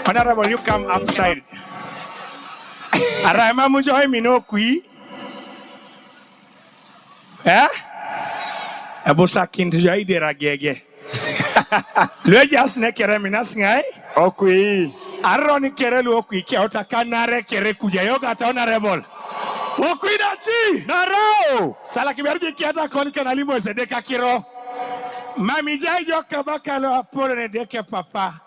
Honorable, you come upside. Arama mujoy minokwi. Abusa kintu joy de ragege. Lejas ne kere minas ngai. Okwi. Aroni kere lu okwi ke otakanare kere kuja yoga ta honorable. Okwi dachi. Naro. Sala kiberji kiata koni kanalimo zedeka kiro. Mami jai joka bakalo apolo ne deke papa.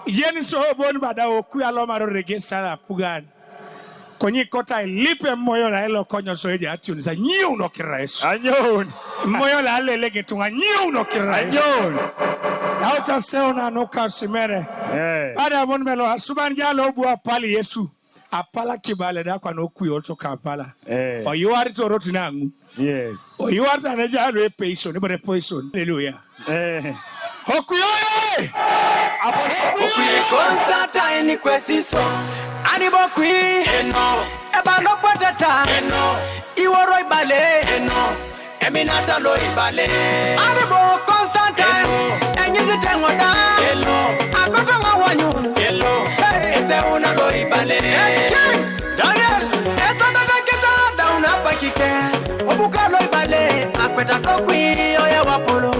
Yeni so bon bada okwi alomaro rege sala pugan. Konyi kota lipe moyo la elo konyo soeje ati unisa nyiu no kiraesu. Anyon. Moyo la ale lege tunga nyiu no kiraesu. Anyon. Yauta seona no kasimere. Bada bon melo asuban jalo obu apali Yesu. Apala Kibale da kwa no kwi oto kapala. O yuari to roti nangu. Yes. O yuari ta neja alo peison. Ibere poison. Hallelujah. Okwi oye! Okwi Constantine kwesiso. Anibokwi eno. Eba no potata eno. Iworo ibale eno. Eminata lo ibale. Anibo Constantine. Enyizi tengoda. Elo. Akoto ngawanyu. Elo. Ese una lo ibale. Daniel. Esa bebe kesa dauna pakike. Obuka lo ibale. Akweta tokwi oya wapolo.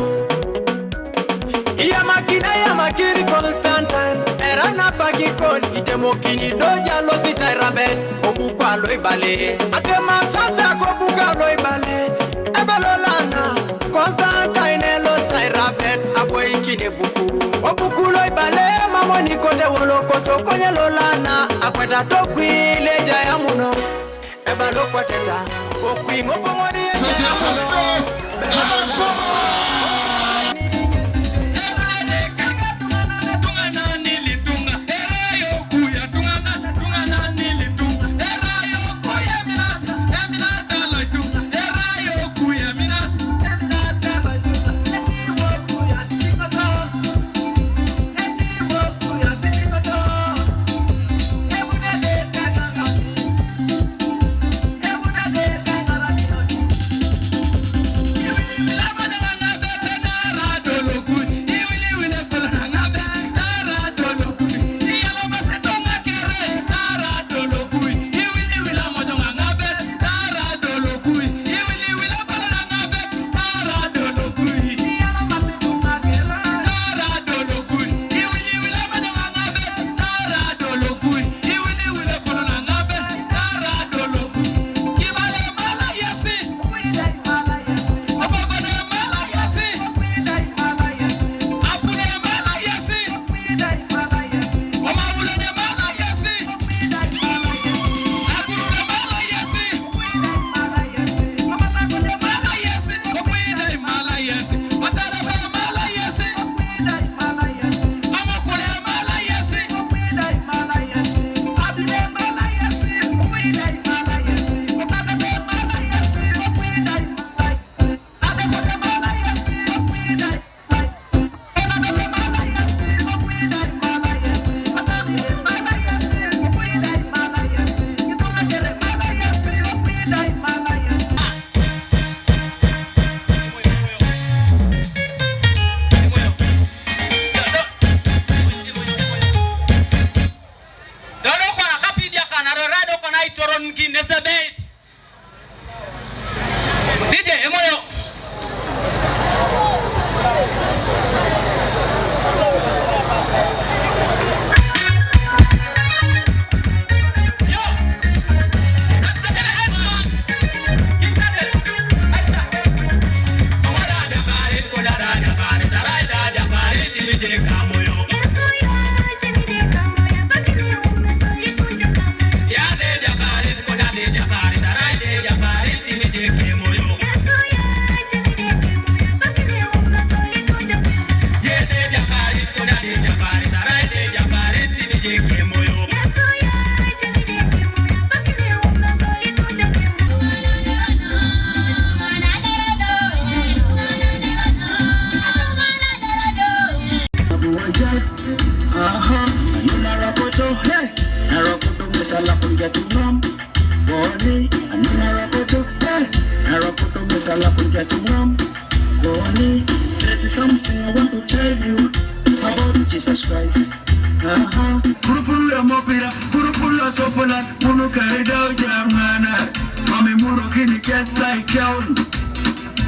Yoweri Constantine Erana pakikol Itemokini doja lo sita raben Obukwa lo ibale Atema sasa kobuka lo ibale Ebelolana Constantine lo sai raben Abo ikine buku Obuku lo ibale Mamoni kote woloko Sokonye lolana Akweta tokwi leja ya muno Ebalo kwa teta Okwi ngopo mwari leja ya muno Something I want to tell you about Jesus Christ. Purupula mopira, purupula sopola, munu karida ujamana. Mami muro kini kesa ikiaun.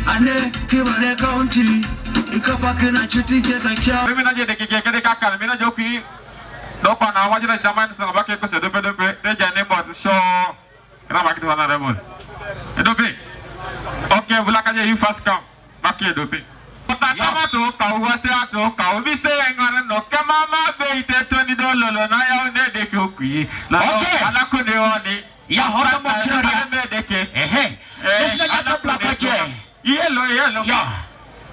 Ane Kibale County, ikapake na chuti kesa ikiaun. Mimi naje dekike kaka, mimi naje Okwi. Dopa na wajina jamani sana baki ko se dope deja ne bot show. Ina baki to na rebel. Dope. Okay, vula kaje you first come. Baki dope. Tama to kawase ato kawbise ngara no kama beite $20 na ya one de Okwi la ala ko de oni ya hoto mo kira deke desna jata plaka che yelo ya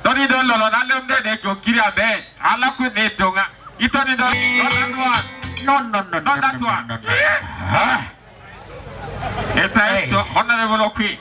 $20 na le de Okwi abe ala ko de tonga $20 no that one eta eso honorable Okwi.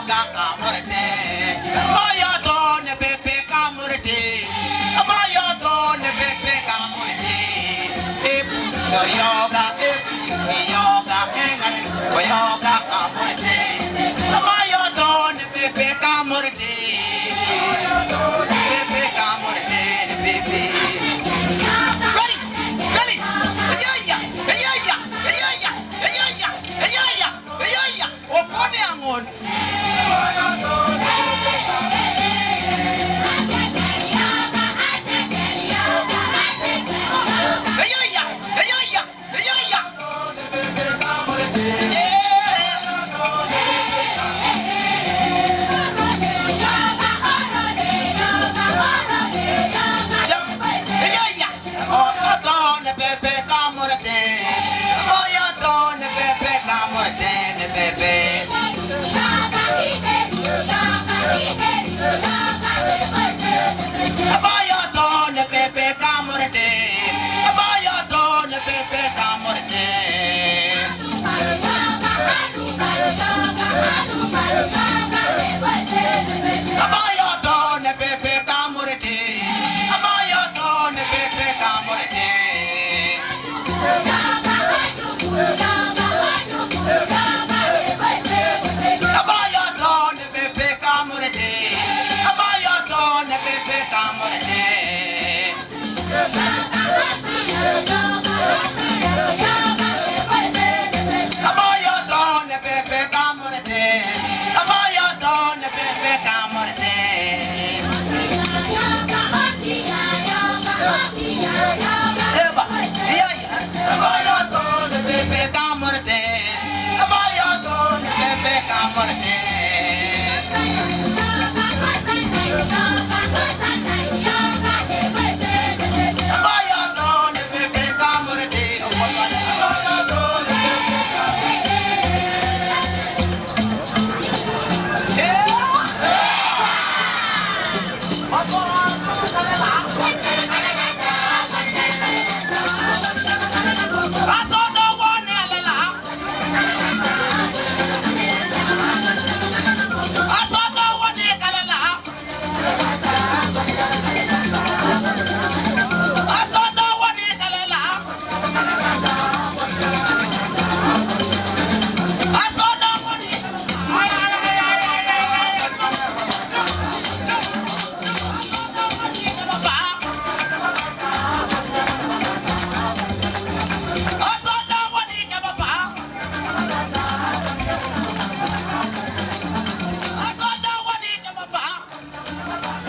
yoga amorete. Moyoto ne pepe kamorete. Moyoto ne pepe kamorete. Yoga engane. Yoga amorete. Moyoto ne pepe kamorete. Pepe kamorete pepe. Ready. Yeah. Opone angon.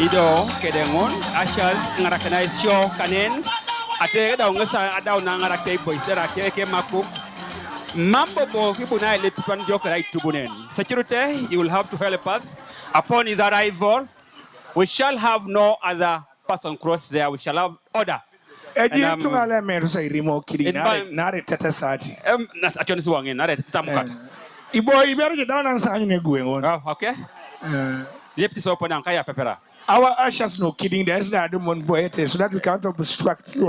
Ido kedengon ashal ngarakana show kanen ate da ngasa adaw na ngarakay boysera ke maku mambo bo kibuna ile tukan jokera itubunen. Security, you will have to help us. Upon his arrival, we shall have no other person cross there. We shall have order. Tungale merusa irimo kiri nare tete sati. Achoni suwangen nare tatamukata. Ibo ibere down sanyu ne guengon. Oh, okay. Yepti so pona nkaya pepera. Our ushers no kidding. There's that demon boy so that we can't obstruct you.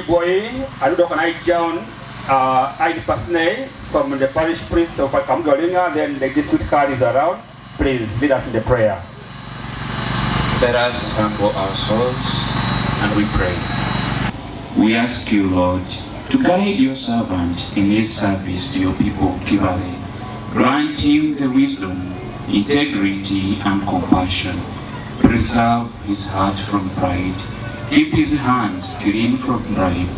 Boy, I do not John, I personally from the parish priest of Kamdolinga, then the district card is around. Please lead us in the prayer. Let us humble our souls and we pray. We ask you, Lord, to guide your servant in his service to your people of Kibale. Grant him the wisdom, integrity, and compassion. Preserve his heart from pride. Keep his hands clean from bribe.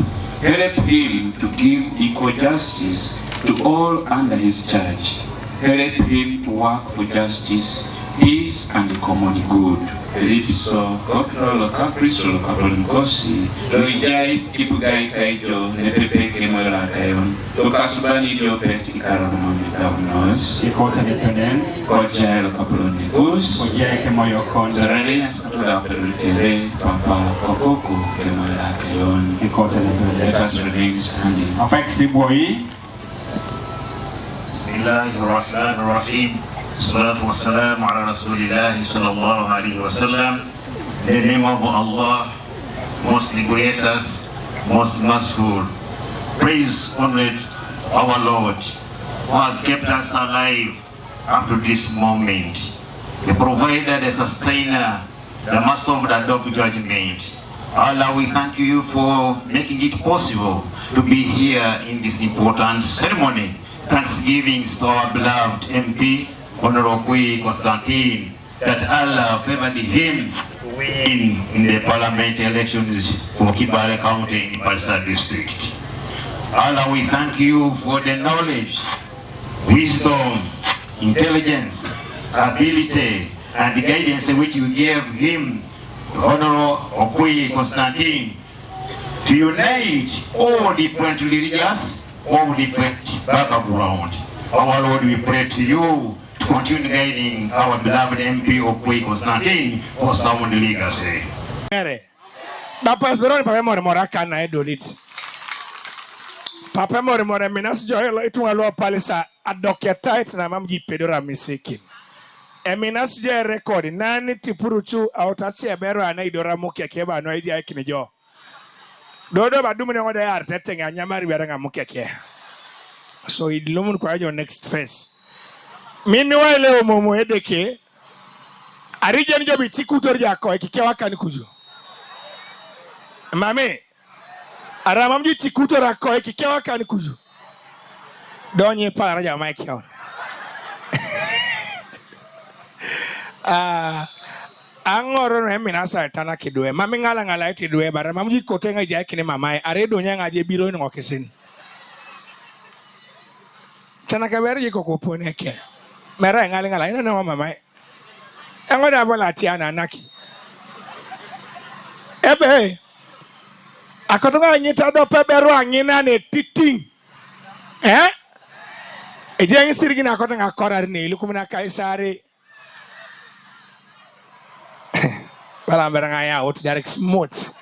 Help him to give equal justice to all under his charge. Help him to work for justice, peace, and the common good. Felipiso, Kotrolo, Capriso, Kapolunkosi, Loijai, Kipugai Kaijo, Nepepe Kemola Kayon, Tokasubani Diopet Ikaronon Taunos, Ikota Nipenen, Kojai Kapolunikus, Kojai Kemoyokon, Saranias Katola Perutere, Papa Kokoku, Kemola Kayon, Ikota Nipenen, let us remain standing. Affecti boy. Bismillahirrahmanirrahim. Salatu wassalamu ala Rasulillah sallallahu alaihi wasallam. In the name of Allah, most gracious, most merciful. Praise honored our Lord, who has kept us alive up to this moment. The provider, the sustainer, the master of the double judgment. Allah, we thank you for making it possible to be here in this important ceremony. Thanksgiving to our beloved MP, Honorable Okwi Constantine, that Allah favored him to win in the parliament elections for Kibale County Pallisa district. Allah, we thank you for the knowledge, wisdom, intelligence, ability, and the guidance which you gave him, Honorable Okwi Constantine, to unite all different religions, all different background. Our Lord, we pray to you to continue guiding our beloved MP Okwi Constantine for sound legacy. Papa Esperoni Papa Emorimor kana edolit. Papa Emorimor minas joyelo itwalo Pallisa adoketight na mamji pedora misekin. Eminas je record nani tipuruchu autachi ebero anaidora mukeke ba no idea kinijo. Dodo badumi ne ngoda yar tetenga nyamari beranga mukeke. So idlumun kwa your next phase. Mimi wale omomo edeke arije njo bitikutor jako ekikewa kanikuzo. Mame aramamji tikutor ako ekikewa kanikuzo. Donye para ja mike on. Angoro no hemina sa tana kidwe mami ngala itidwe bara mamji kotenga je kine mamae aredo nyanga je biro ni ngokesin tana kabere je kokopone ke mera ngala ina no mamae engoda bola tiana naki ebe akotonga nyita do pebero anyina ne titing eje ngi sirigina akotonga korari ne ilukumina kaisare Well, I'm out direct smooth.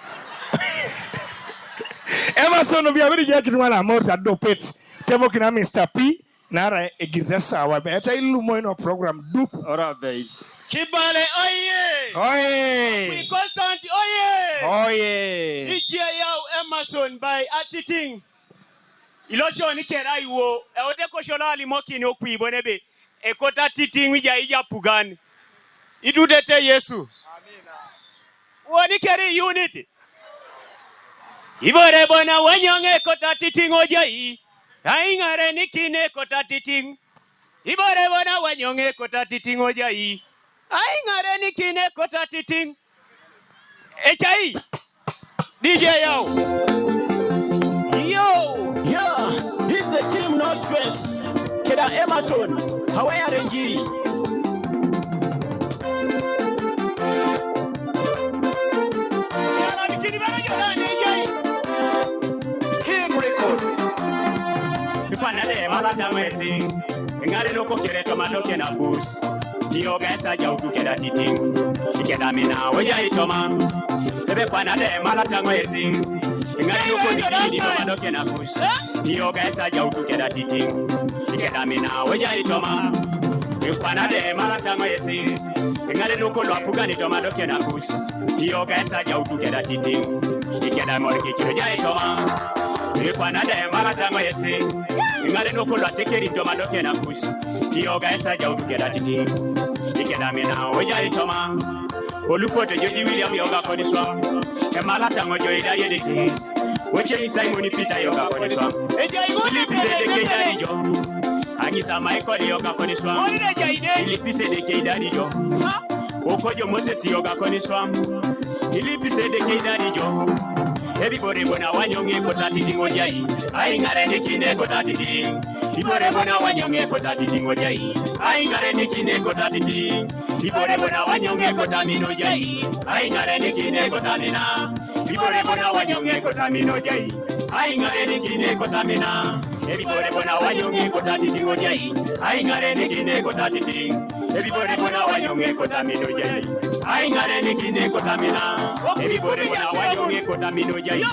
Emerson of your getting one amount at Dopet. Temokina Mr. P. Nara Egitesa, our better Illumino program. Do All right, babe. Kibale, oye! Oye! We constant, oye! Oye! DJ Emerson by Atiting. Ilosho ni kerai wo. Eote koshola limoki ni Okwi bonebe. Ekota titing wija ija pugani. Idudete Yesu. Wani keri unity. Ibore bona wanyonge kota titing ojai. Aingare nikine kota titing. Ibore bona wanyonge kota titing ojai. Aingare nikine kota titing. Echai. DJ yo. Yeah, this is the team, no stress. Keda Emerson, how are you? Malatamesi, ngare loko kereto madoke na bus. Dio gesa ja utukeda titing. Ikeda mina weja itoma. Ebe kwana de malatamesi. Ngare loko didi madoke na bus. Dio gesa ja utukeda titing. Ikeda mina weja itoma. Kwana de malatamesi. Ngare loko lwapuga ni madoke na bus. Dio gesa ja utukeda titing. Ikeda moriki kiroja itoma. Kwana de malatamesi. Ngare no kola tekeri ndo madoke na kusi. Yoga esa ja utukeda titi. Ikeda mina oja itoma. Olukote Joji William yoga koniswa. Emalata ngojo ida yedeke. Weche ni Simon Peter yoga koniswa. Ilipise deke idarijo. Angisa Michael yoga koniswa. Ilipise deke idarijo. Okojo Moses yoga koniswa. Ilipise deke idarijo. Ebibore bona wanyonge kotati tingojai. Aingare nikine kotati ting. Ibore bona wanyonge kotati tingojai. Aingare nikine kotati ting. Ibore bona wanyonge kotamino jai. Aingare nikine kotamina. Ibore bona wanyonge kotamino jai. Aingare nikine kotamina. Ebibore bona wanyonge kotati tingojai. Aingare nikine kotati ting. Ebibore bona wanyonge kotamino jai. Aingare nikine kotamina. Ebibore bona wanyonge kotamino jai.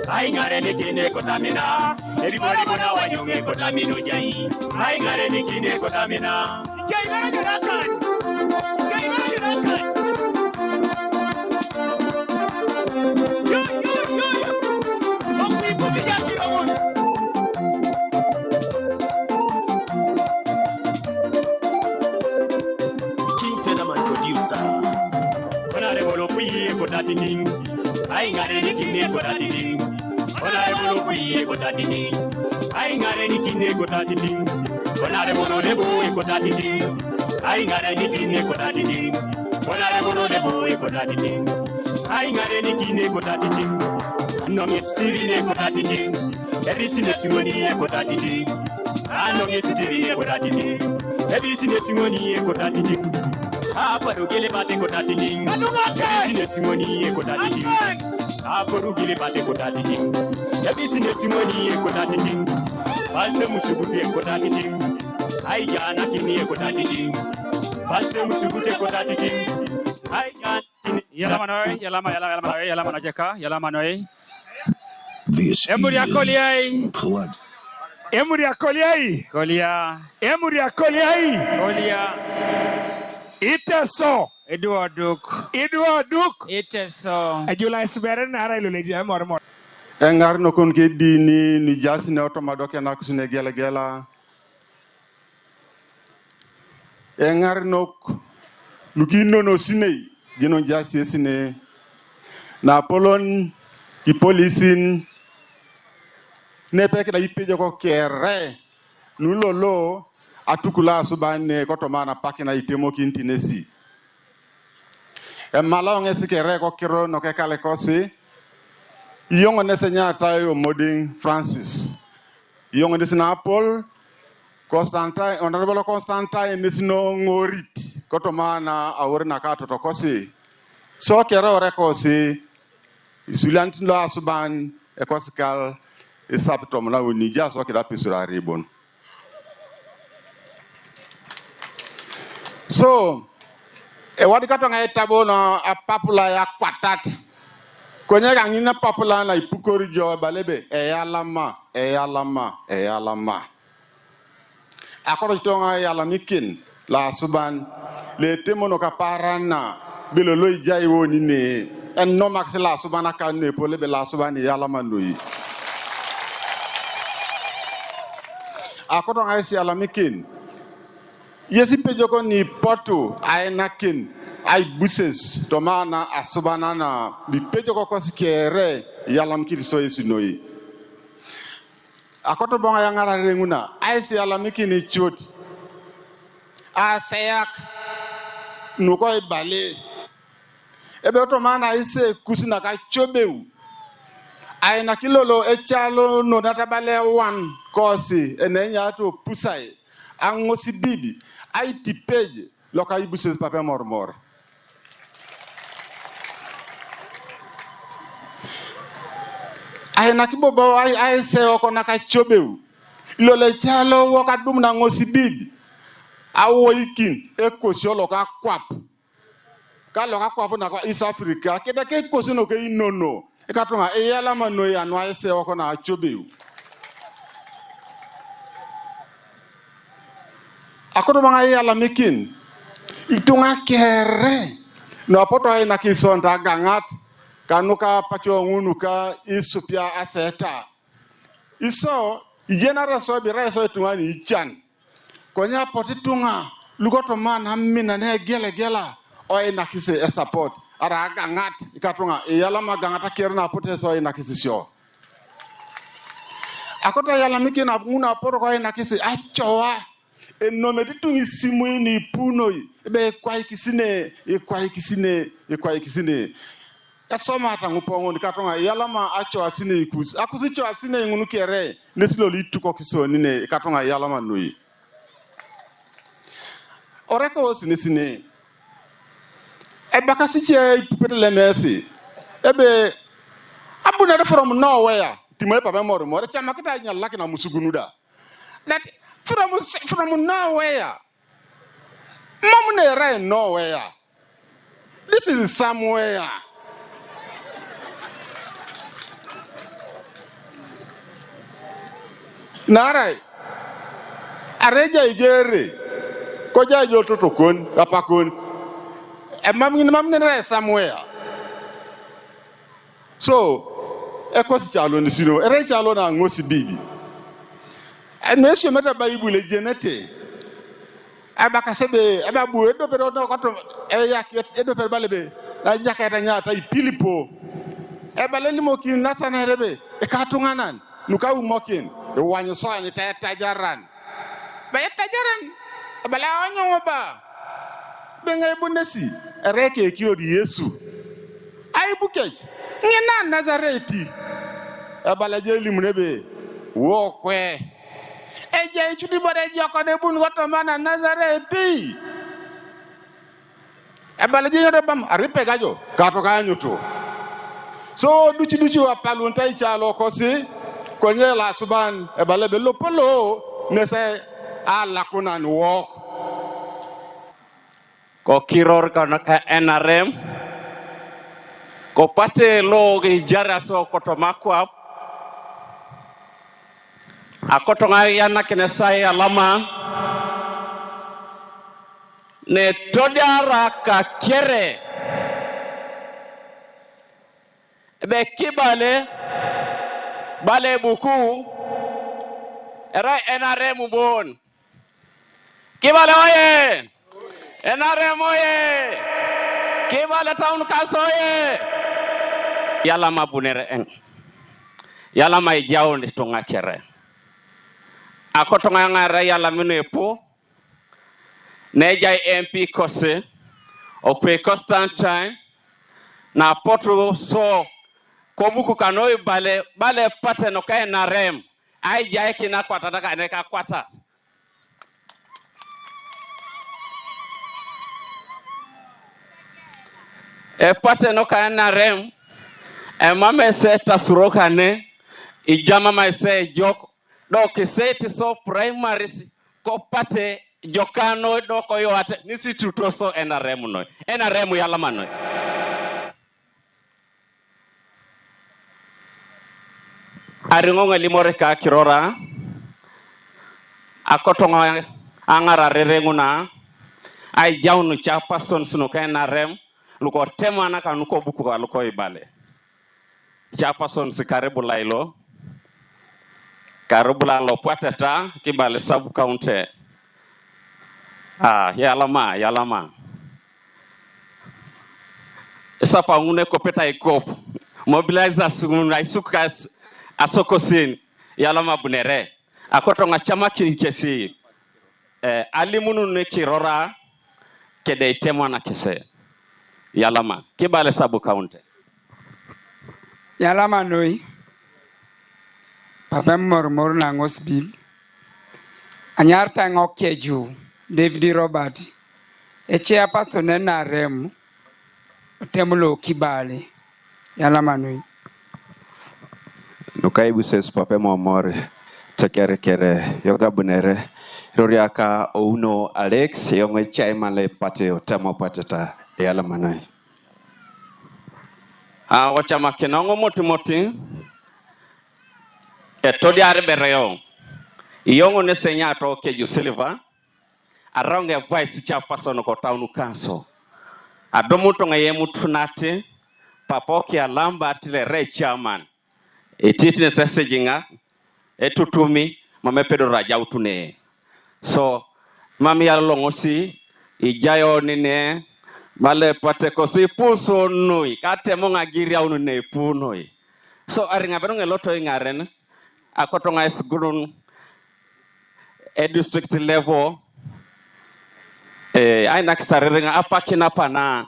Aingare nikine kotamina. Ebibore bona wanyonge kotamino jai. Aingare nikine kotamina. Kaingare jarakan. Kaingare jarakan. Yo. Okwi Pallisa kiro. Kotating, I got any kidney kotating. When I will be kotating, I got any kidney kotating. When I will be kotating, I got any kidney kotating. When I will be kotating, I got any kidney kotating. No mystery kotating. Every single kotating. I know mystery kotating. Every single kotating. Aparu gile bate kotating. Business money kotating. Aparu gile bate kotating. Business money kotating. Passe musubute kotating. Ai jana kini kotating. Passe musubute kotating. Ai jana kini. Yala manojeka, yala manoi. This is blood. Emuria Koliai. Kolia. Emuria Koliai. Kolia. Iteso. Edward Duke. Iteso. Ajula isbere na ara iluleji Emorimor. Engar no kon ke dini ni jasi ne otomadoke na kusine gela. Engar no lukino no sine gino jasi sine na polon ki polisin ne peke da ipejo ko kere nulolo atukula subane kotomana pakina itemo kintinesi emala ngesi kere ko kiro no ke kale kosi yongo nesenya tayo moding Francis yongo nesina Paul Constantine honorable Constantine nesino ngorit kotomana awurna ka to kosi so kero rekosi isulantin lo asuban ekosikal isaptom na unija so kida pisura ribon. So, wadi katonga etabo no a papula ya kwatat. Kwenye gangina papula na ipukori jo balebe eyalama. Akoro tonga yalamikin la suban le temono kaparana bilolo ijai woni ne en no max la subana kan ne polebe la subani yalama lui. Akoro nga yalamikin yesi pejoko ni poto ay nakin ay buses tomana asubana na bi pejoko ko sikere yalam kiri so yesi noyi akoto bonga yangara renguna ay si yalam kini chot a sayak nuko ibale ebe tomana ise kusina ka chobeu ay nakilolo echalo no databale one kosi enenya to Opusai angosi bibi ay tipeje loka ibuses papa mormor ay nakibobo ay se oko nakachobeu lole chalo woka dum na ngosi bibi awo ikin ekosio loka kwap ka loka kwap na kwa East Africa keda ke kosi no ke inono ekatonga eyala mano ya no ay se oko na chobeu akodo banga yala mikin itunga kere no apoto ay nakisonta gangat kanuka pacho ngunuka isupia aseta iso ijenara so bi reso itunga ni ichan konya potitunga lugoto mana mina ne gela oy nakise support ara gangat ikatunga yala magangata kere na pote so ay nakisisio akodo yala mikin abuna apoto ko ay nakise achowa enome titungi simu ni puno be kwai kisine Esoma tangupongo nikatonga yalama acho asine ikus. Akusicho asine ngunu kere nesilo lituko kisoni ne katonga yalama nui. Oreko sine. Eba kasiche ipupetele mesi. Ebe abunere from nowhere. Timoe papa Emorimor chama kita nyalaki na musugunuda. That from nowhere. Mamune right nowhere. This is somewhere. Narai. Areja ijere. Koja joto tokon, apakon. Mamine right somewhere. So, ekosi chalo nisino. Ere chalo na ngosi bibi. Nesho meta Bible genete. Abakasebe ababu edo pero no koto edo pero balebe na nyaka eta nyata ipilipo ebaleni mokin nasana rebe e katunganan nuka umokin e wanyo so ani tajaran ba tajaran bala onyo ba benga ibunesi ereke kiro di Yesu ai bukej ngena Nazareti ebala jeli munebe wo kwe eje chudi bore joko de bun goto mana Nazareti ebale je bam aripe gajo kato kanyu to so duchi wa palunta ichalo kosi konye la suban ebale be lopolo nese ala kunan wo ko kiror kana ka NRM ko pate lo gi jara so koto makwa akoto ngayana kene sai alama ne todara ka kere be Kibale bale buku era NRM bon Kibale oye NRM oye Kibale town kasoye yala mabunere en yala mai jawndi to ngakere akoto ngara yala minepo neja MP kose Okwi Constantine na poto so kobuku kanoi bale pate no kai na rem ai jae kina kwata daga ne ka kwata e pate no kai na rem e mame se tasuroka ne ijama mai se joko do kiseti so primary ko pate jokano do ko yoate nisi tutoso NRM no NRM yala mano aringonga limore ka kirora akotonga angara rerenguna ai jaunu cha person suno ka NRM luko temana ka nuko buku ka luko ibale cha person sikaribu lailo karubula lo patata Kibale sub county yalama esa pa ngune kopeta ikop mobilizer sunguna isukas asokosin yalama bunere akoto ngachama kisi alimunu ne kirora kede temwana kese yalama Kibale sub county yalama noi Papa Emorimor na ngosbil anyarta ngokeju David Robert chairperson NRM temulo Kibale yala manui nukaibu ses Papa Emorimor kere yoga bunere roriaka ouno Alex yongwe chaimale pate otamo patata yala manui wachama kinongo moti etodi arbereyo iyongo ne senya to keju silver aronge vice chairperson ko town council adomuto ngaye mutunate papoki alamba atile re chairman etitine sesejinga etutumi mame pedo raja utune so mami yalongosi ijayo nine male pate kosi puso nui kate monga giria unune punoi so aringa benonge loto ingaren akotonga esgurun district level aina kisarirenga apakina pana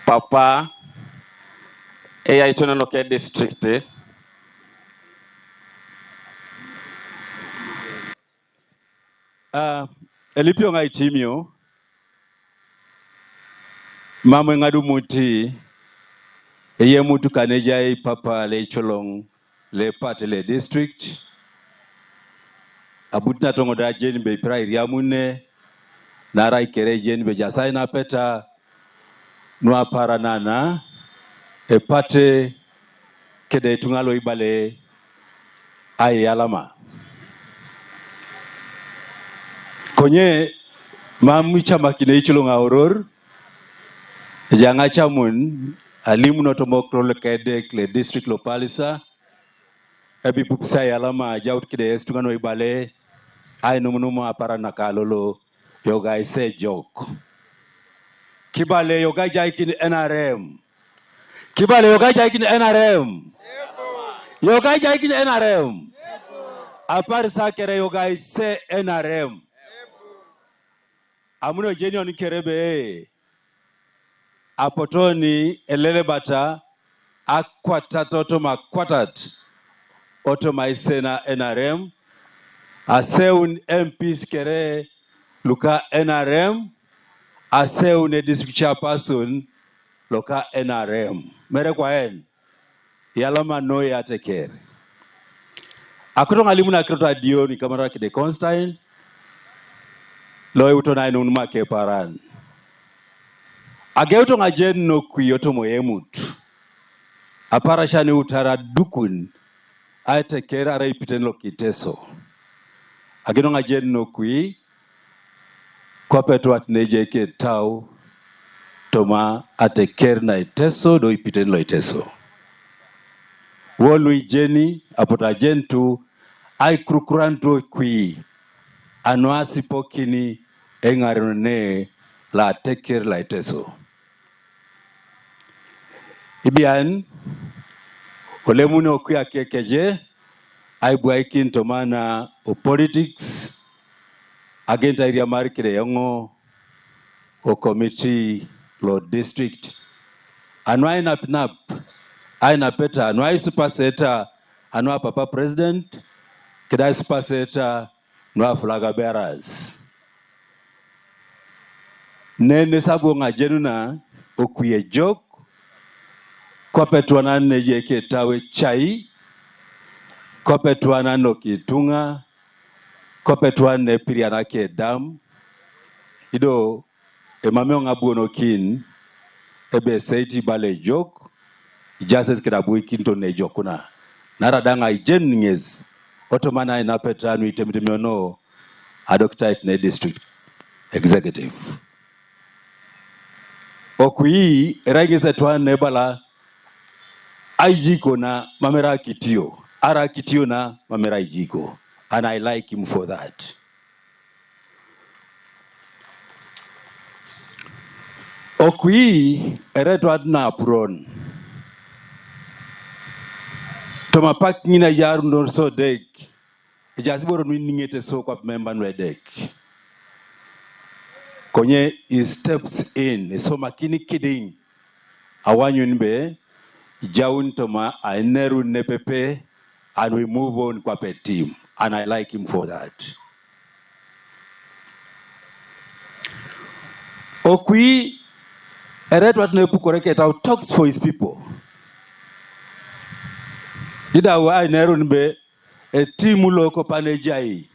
Papa eya itono loke district elipio ngai timio mama ngadu muti eye mutu kanejai papa le cholong le part le district abutna tongo da jeni be pra iriamune nara ikere jeni be jasai na peta nua paranana epate kede tungalo ibale ai alama konye mamu chama kine ichulunga auror janga chamun alimu notomokro le kede le district lo Pallisa ebi Opusai alama jaut kide estungano ibale ai numunumu apara nakalolo yoga ise joke Kibale yoga jaikin NRM Kibale yoga jaikin NRM yoga jaikin NRM apar sakere yoga ise NRM amuno jenion kerebe apotoni elele bata akwata toto makwatat oto maisena NRM aseun MPs kere luka NRM aseun district chairperson luka NRM mere kwa en yalama no ya tekere akuto ngalimu na krota dio ni kamera kide Constantine loe utona inu make paran ageuto ngajen no kuyoto moyemut apara shani utara dukun aite kera ara ipiten lo Iteso ageno ngajen no kui kwa petu atneje ke tau toma ate ker na Iteso do ipiten lo Iteso wolu jeni apota jentu ai krukuranto kui anuasi pokini engarone la teker la Iteso ibian olemune okuya kekeje ai buaikin tomana o politics agenda area markere yango o committee lo district anwai nap aina peta anwai supaseta anwa papa president kidai supaseta nwa flaga bearers nene sabu ngajenuna okuye jok kwa petuana neje ke tawe chai kwa petuana no kitunga kwa petuana piriana ke dam ido emame ngabuono kin ebe seiti bale jok jases kirabu kinto ne jokuna naradanga ijen ngez otomana ina petanu itemtemiono adoctate ne district executive okui rangise twan nebala aijiko na mamera kitio ara kitio na mamera ijiko and I like him for that. Okui ereto adna pron toma pak ngina yaru ndor so dek jasiboro ningete so kwa member no dek konye he steps in so makini kidding awanyu nbe jaun toma aneru nepepe and we move on kwa pe team and I like him for that. Okui ereto adna pukoreke out talks for his people. Ida wa neru nbe e timu loko panejai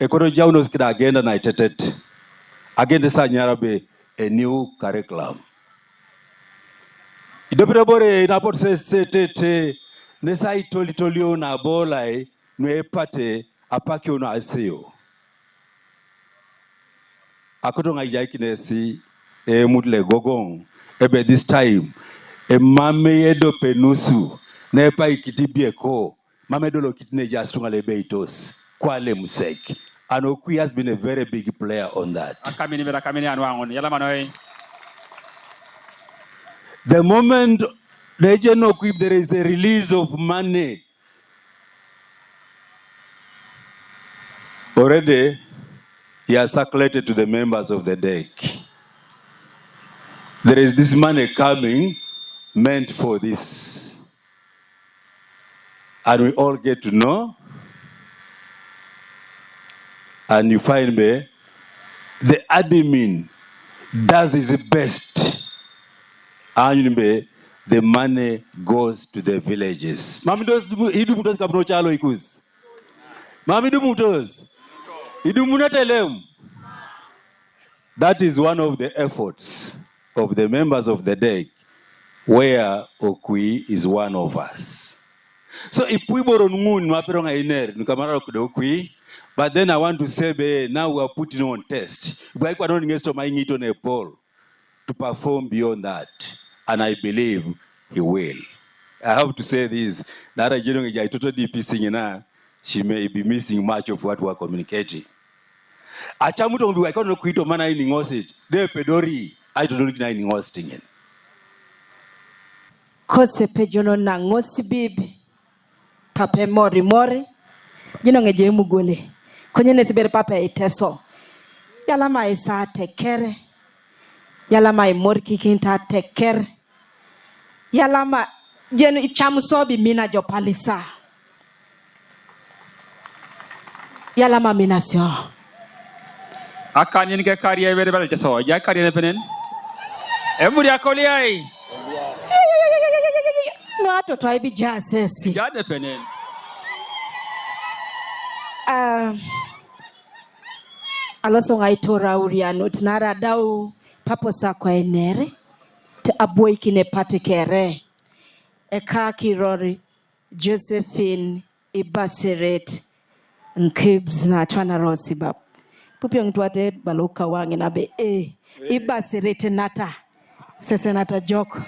ekono jaunos kida agenda na itetet agenda sa nyarabe a new curriculum idopere bore na pot se tete ne sai tolio na bolai no epate apake ono aseo akoto ngajai kinesi e mutle gogong ebe this time e mame yedo penusu ne pa ikitibie ko mame dolo kitne jastunga le beitos kwale musek and Okwi has been a very big player on that. The moment Region Okwi there is a release of money already he has circulated to the members of the deck. there is this money coming meant for this. And we all get to know. And you find me, the admin does his best. And the money goes to the villages. That is one of the efforts of the members of the DEC, where Okwi is one of us. So if we borrow Okwi, but then I want to say, now we are putting on test. We are going to on a poll to perform beyond that. And I believe he will. I have to say this, that she may be missing much of what we are communicating. I can't quit on mana in Ngosit. They pedori. I don't know in Ngosting. Kose pejono na ngosi bibi. Papa Emorimor. Jino ngeje mugole. Konye nesibere Papa Iteso. Yalama isa tekere. Yalama imori kikinta tekere. Yalama jeno ichamusobi mina jo Pallisa. Yalama minasyo. Akan yang karya berbeza jasa, ya karya ni penen. Emuri akoli ay. No ato tuai bija sesi. Ya de penen. Aloso ngai tora uriano tinara dau paposa kwa enere te aboi kine pate kere. Eka kirori Josephine Ibaseret nkibs na chwana rosi bab. Pupi yang tuate baloka wangi na be Ibaseret nata sese nata jok.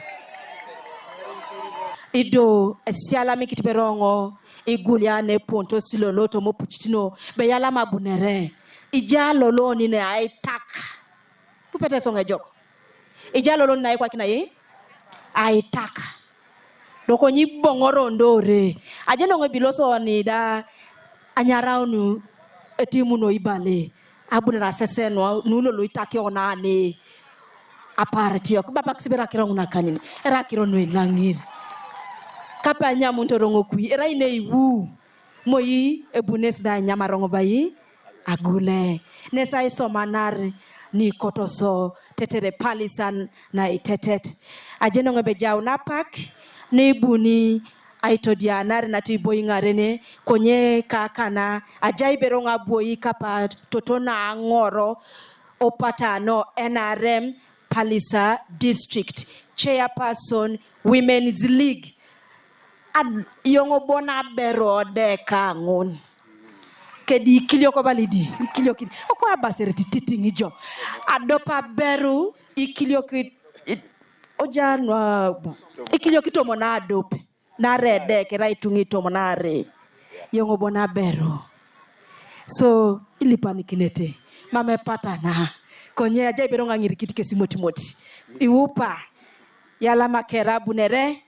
Ido siala mikitiberongo iguliane ponto siloloto mo puchitino be yala mabunere. Ija lolo ni ne ai tak. Pupete songa jok. Ija lolo ni na kwa kina ye ai tak. Doko nyi bongoro ndore. Ajeno nge biloso ni da anyaraunu etimu no ibale. Abunera sese no nulo lo itake onane. Aparati yo. Baba kisibera kira unakanini. Era kiro no ilangiri. Kapa nyamu ntorongo kui. Era ine iwu. Moyi ebunes da nyamarongo bayi. Agule. Nesa isomanari. Ni kotoso. Tetere Pallisa na itetet. Ajeno nge bejao napak. Ni buni. Aitodia nari nati boyi ngarene. Konye kakana. Ajai beronga boyi kapa. Totona angoro. Opatano NRM Pallisa District. Chairperson Women's League. Yongo bona bero de kangun. Kedi ikilio ko balidi. Ikilio kidi. Oko abasereti titingi jo. Adopa beru. Ikilio kidi. Ojanwa. Ikilio kito mona adope. Nare de kera itungi to monare. Yongo bona bero. So ilipanikinete. Mame pata na. Konye ajai beronga ngirikiti kesi moti. Iupa. Yala makera bunere.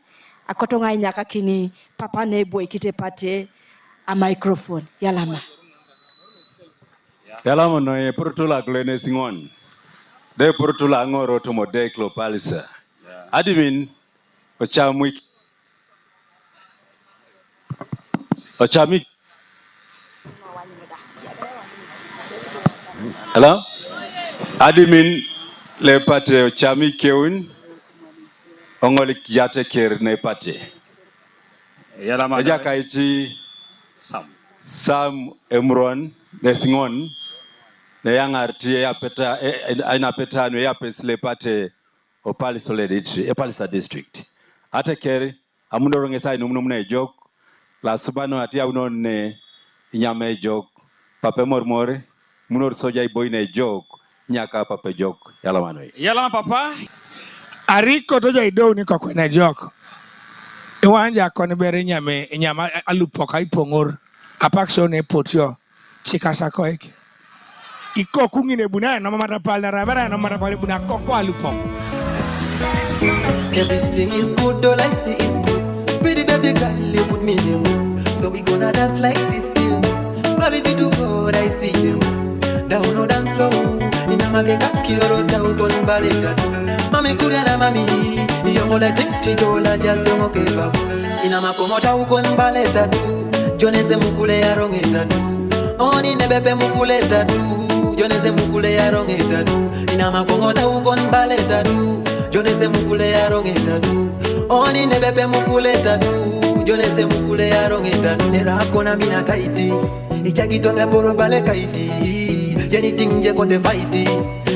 Akotonga inyaka kini papa nebo ikite pate a microphone. Yalama. Yalama no e portula glene singon. De portula ngoro to modeklo Pallisa. Admin ochamik. Ochamik. Hello? Admin le pate ochamik keun. Ongolik yate ker ne pate. Eja kaiti Sam Emron nesingon ne yangarti ya peta aina peta no ya pesle pate o Pallisa district. Ate ker amundo rongesa ino muna jok la subano atia uno ne nyame jok Papa Emorimor munor soja boy ne jok nyaka Papa jok yala manoi. Yala papa Ariko toja ido ni kwa kwena joko. Iwanja kone bere nyama alupoka ipongor. Apakso ne potio. Chikasa koeke. Iko kungine buna na mama tapal na rabara na mama tapal buna koko alupok. Everything is good, all I see is good. Pretty baby girl, you put me in the mood. So we gonna dance like this still. Glory be to God, I see them. Down or dance low. make kakiro ta ukon baleta mami kuria na mami yongola tikti dola jase mokeba ina makomota ukon baleta du jonese mukule ya rongeta du oni nebebe mukuleta du jonese mukule ya rongeta du ina makomota ukon baleta du jonese mukule ya rongeta du oni nebebe mukuleta du jonese mukule ya rongeta du era kona mina taiti ichagitonga poro bale kaiti anything je kote fighti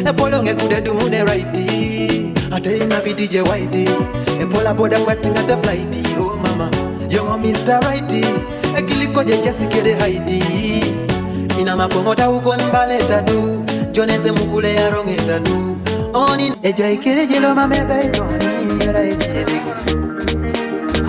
e polo nge kude du ne righti ate na bitije whitey e pola boda kwatinga the flighty oh mama young Mr. Righty e kiliko je jesikere haiti ina makomota ukon baleta du jonese mukule ya rongeta du oni ejaikere jelo mamebe toni era ejede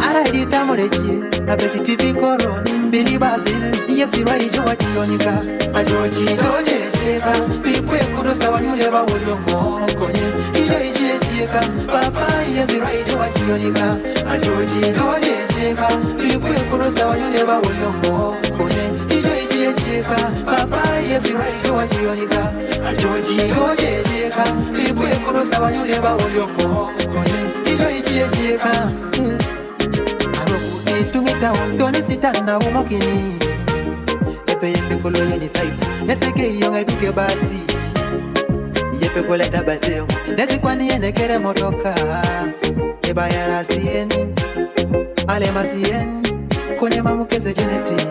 ara edita moreji apetiti pikoroni bili basil yesi raijo wachionika ajoji doje jeka pipwe kurosa wanyule ba ulyomo konye iyo ijieka papa yesi raijo wachionika ajoji doje jeka pipwe kurosa wanyule ba ulyomo konye iyo ijieka papa yesi raijo wachionika ajoji doje jeka pipwe kurosa wanyule ba ulyomo konye iyo ijieka tungita ondoni sitana umokini yepe yepe kolo yeni saiso neseke yonga duke bati yepe koleta bateo nesikwani yene kere motoka eba yara sien ale masien kone mamukeze jeneti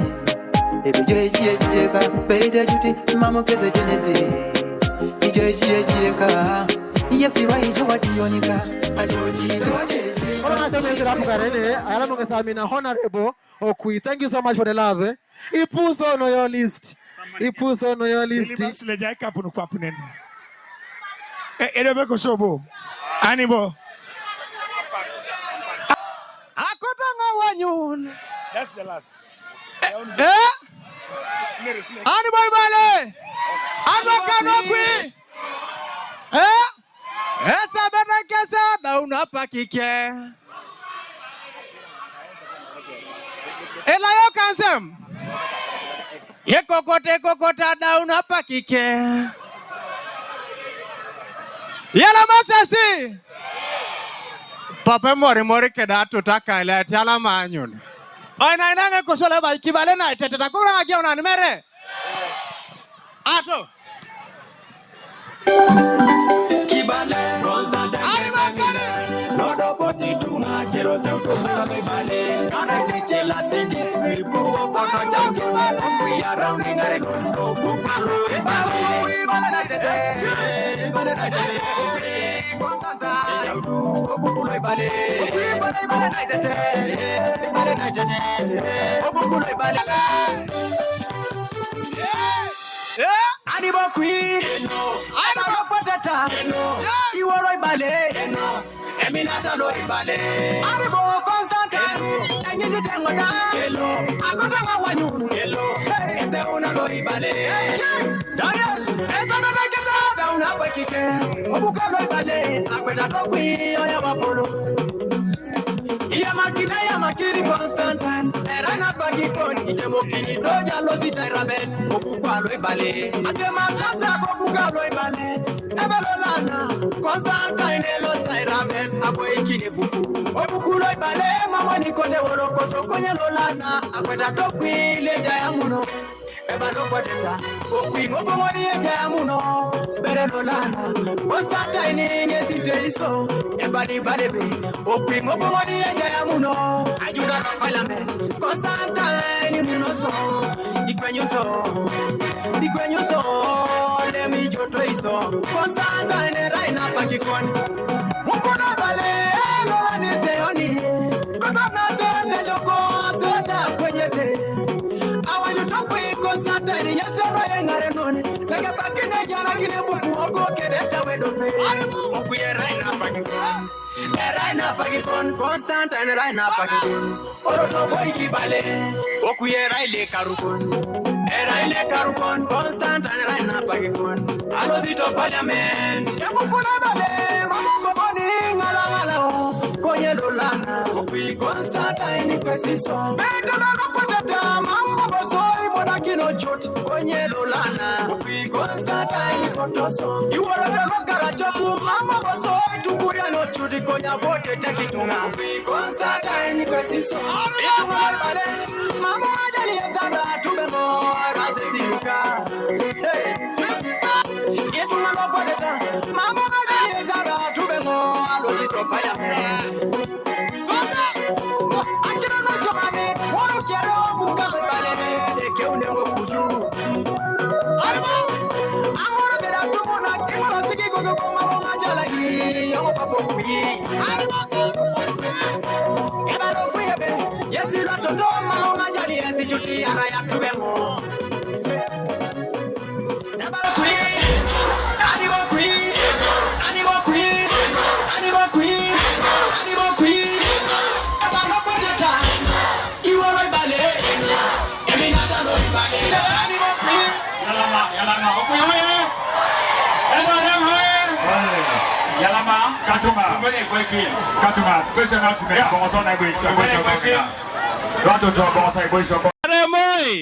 ebe joe jieka beide juti mamukeze jeneti ijoe jieka yesi rai joa jionika ajoji doje. Honorable Okwi, thank you so much for the love. He puts on your list. He puts on your list. That's the last. Anybody bale? Okwi. Esa bebe kesa da unapa kike. Ela yo kansem. Ye kokota da unapa kike. Yala masasi. Papa mori keda tutaka ile tala manyun. Oina inange kusole ba Kibale na itete kubra agia unanimere. Ato. Kibale Constantine Nodo poti tuma kero se utuma Kibale Kana teche la sidis Milpuo poto changi We are rounding a regondo Bukalo Kibale na tete Kibale na tete Okwi Constantine Bukulo Kibale Kibale na tete Kibale na tete Bukulo Kibale Animal Queen, I don't know what the time. You are right ballet, Eminata Loi ballet. Animal Constantine, and is it hello? I got one hello. Is there one Loi ballet? Daniel, as I get down up a kicker, Obuka ballet, I went up a queen or a polo. Yoweri Constantine, Erana Pakikon, Itemokini Doja Losita Raben, Opukalo Ibale, Atema Sasa Kopukalo Ibale, Ebelolana, Constantine Elosai Raben, Aboikini Buku, Opukulo Ibale, Mama Nikode Oroko, Sokonya Lolana, Akweta Tokwi, Leja Yamuno, Ebano Poteta, Okwi Mopomoni Yamuno, Berelolana, Constantine Yesiteiso, Ebani Balebe, Okwi Mopomoni Yamuno, Ayuda Parliament, Constantine Munoso, Dikwenyoso, Lemi Jotoiso, Constantine Raina Pakikon, Mukuna Bale, Loaniseoni, Kotana Sota Joko, Sota Kwenyete. I want you to pay Constantine, yes, I am Arenone, like a Pakina Jana Buku, Kedeta Wedo, Okwi Raina Pakikon. Raina Pakikon, Constantine Raina Pakikon, Oroto Boy Kibale, Okwi Raile Karukon, Constantine Raina Pakikon, Alosito Parliament, Yamukuna Bale, Mamma Boni, Alala, Koye Lolana, Okwi Okwi Constantine kwesiso Betala kapatata mambo bosoi moda kino chut Konye lolana Okwi Constantine kontoso Iwara de makara choku mambo bosoi Tukuria no chuti konya bote tekitunga Okwi Constantine kwesiso Itunga bale Mambo ajali ezara tubemo Rase sinuka Itunga lopoteta Mambo ajali ezara tubemo Alosito payame Katuma, special announcement. Commençons à écouter ça.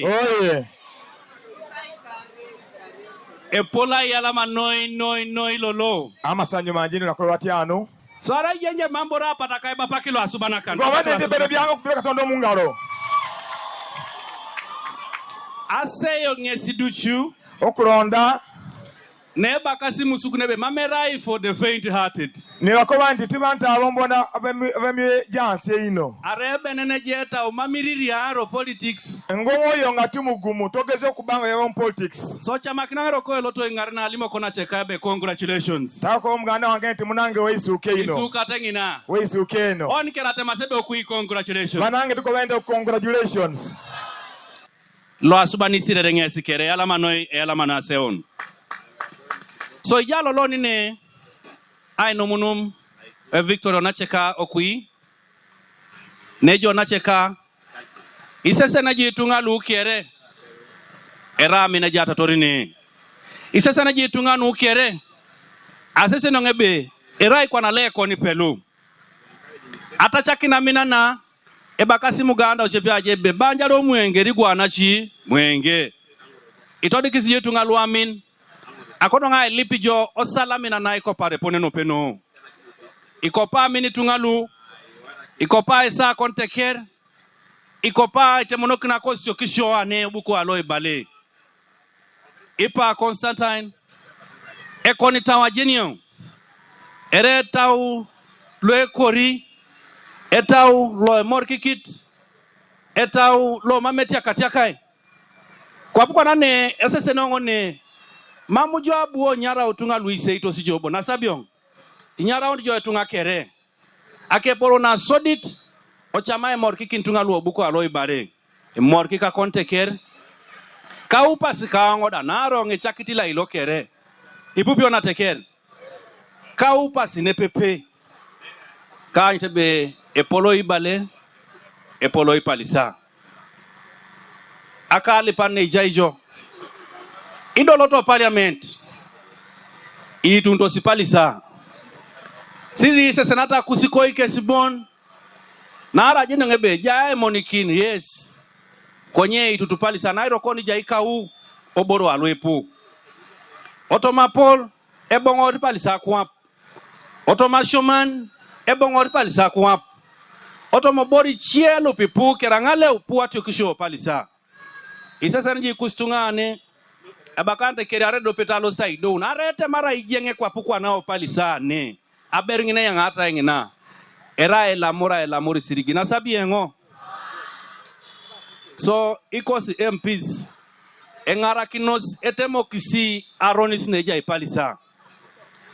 Oye. Epola yalama noi lolo. Ama sanyo manjini na kolwati anu. Sara yenye mambo rapa takaiba pakilo asubana kan. Ngomane tibere byango kupeleka tondo mungalo. Aseyo ngesiduchu. Okulonda. Neba kasi musuku nebe mamerai for the faint hearted. Ni wakoba nti tibanta abombona abemi janse ino. Arebe nene jeta umamiriri haro politics. Ngomo yo ngati mugumu togeze kubanga ya politics. So chama kinaro ko loto ingarina alimo kona chekabe congratulations. Tako mganda wange nti munange weisuke ino. Isuka tengina. Weisuke ino. On kerate masebe Okwi congratulations. Manange tuko wende congratulations. Lo asubani sire ngesi kere alama noi alama na seon. So ijalo lo nine ai nomunum Victor onacheka Okwi nejo onacheka isese najitunga lukiere era mina jata torine isese najitunga nukiere asese nongebe era ikwana leko ni pelu atachaki na mina na ebakasi muganda ochepya jebe banja ro mwenge rigwana chi mwenge itodikisi yetunga luamin akono nga lipijo osalamina na ikopare poneno peno ikopa mini tungalu ikopa esa konteker ikopa itemonokina kosio kisho ane buku aloi bale ipa Constantine ekoni tawajenio ere tau loe kori etau loe morkikit etau lo mametia katiakai kwa buku nane esese nongone mamu jobu o nyara utunga luise ito si jobo na sabion inyara on jo tunga kere akeporo na sodit o chama morkiki tunga luo buko aloi bare morkika konteker ka upasi ka ngoda naro nge chakitila ilo kere ipupio na teker ka upasi ne pepe ka ntebe epolo ibale epolo ipalisa akali panne jaijo Idoloto parliament itunto si Pallisa sisi se senata kusikoi kesibon nara jina ngebe jae monikin yes konye itutu Pallisa nairo koni jaika u oboro alwepu otomapol ebongori Pallisa kwap otomashoman ebongori Pallisa kwap otomobori chielo pipu kerangale upuati kisho Pallisa isasa nji kustungane abakante kere aredo petalo saido narete mara ijenge kwa pukwa nao Pallisa ne aberngine yang ata ngina era elamori sirigi na sabiengo so ikosi MPs engara kinos etemokisi aronis neja Pallisa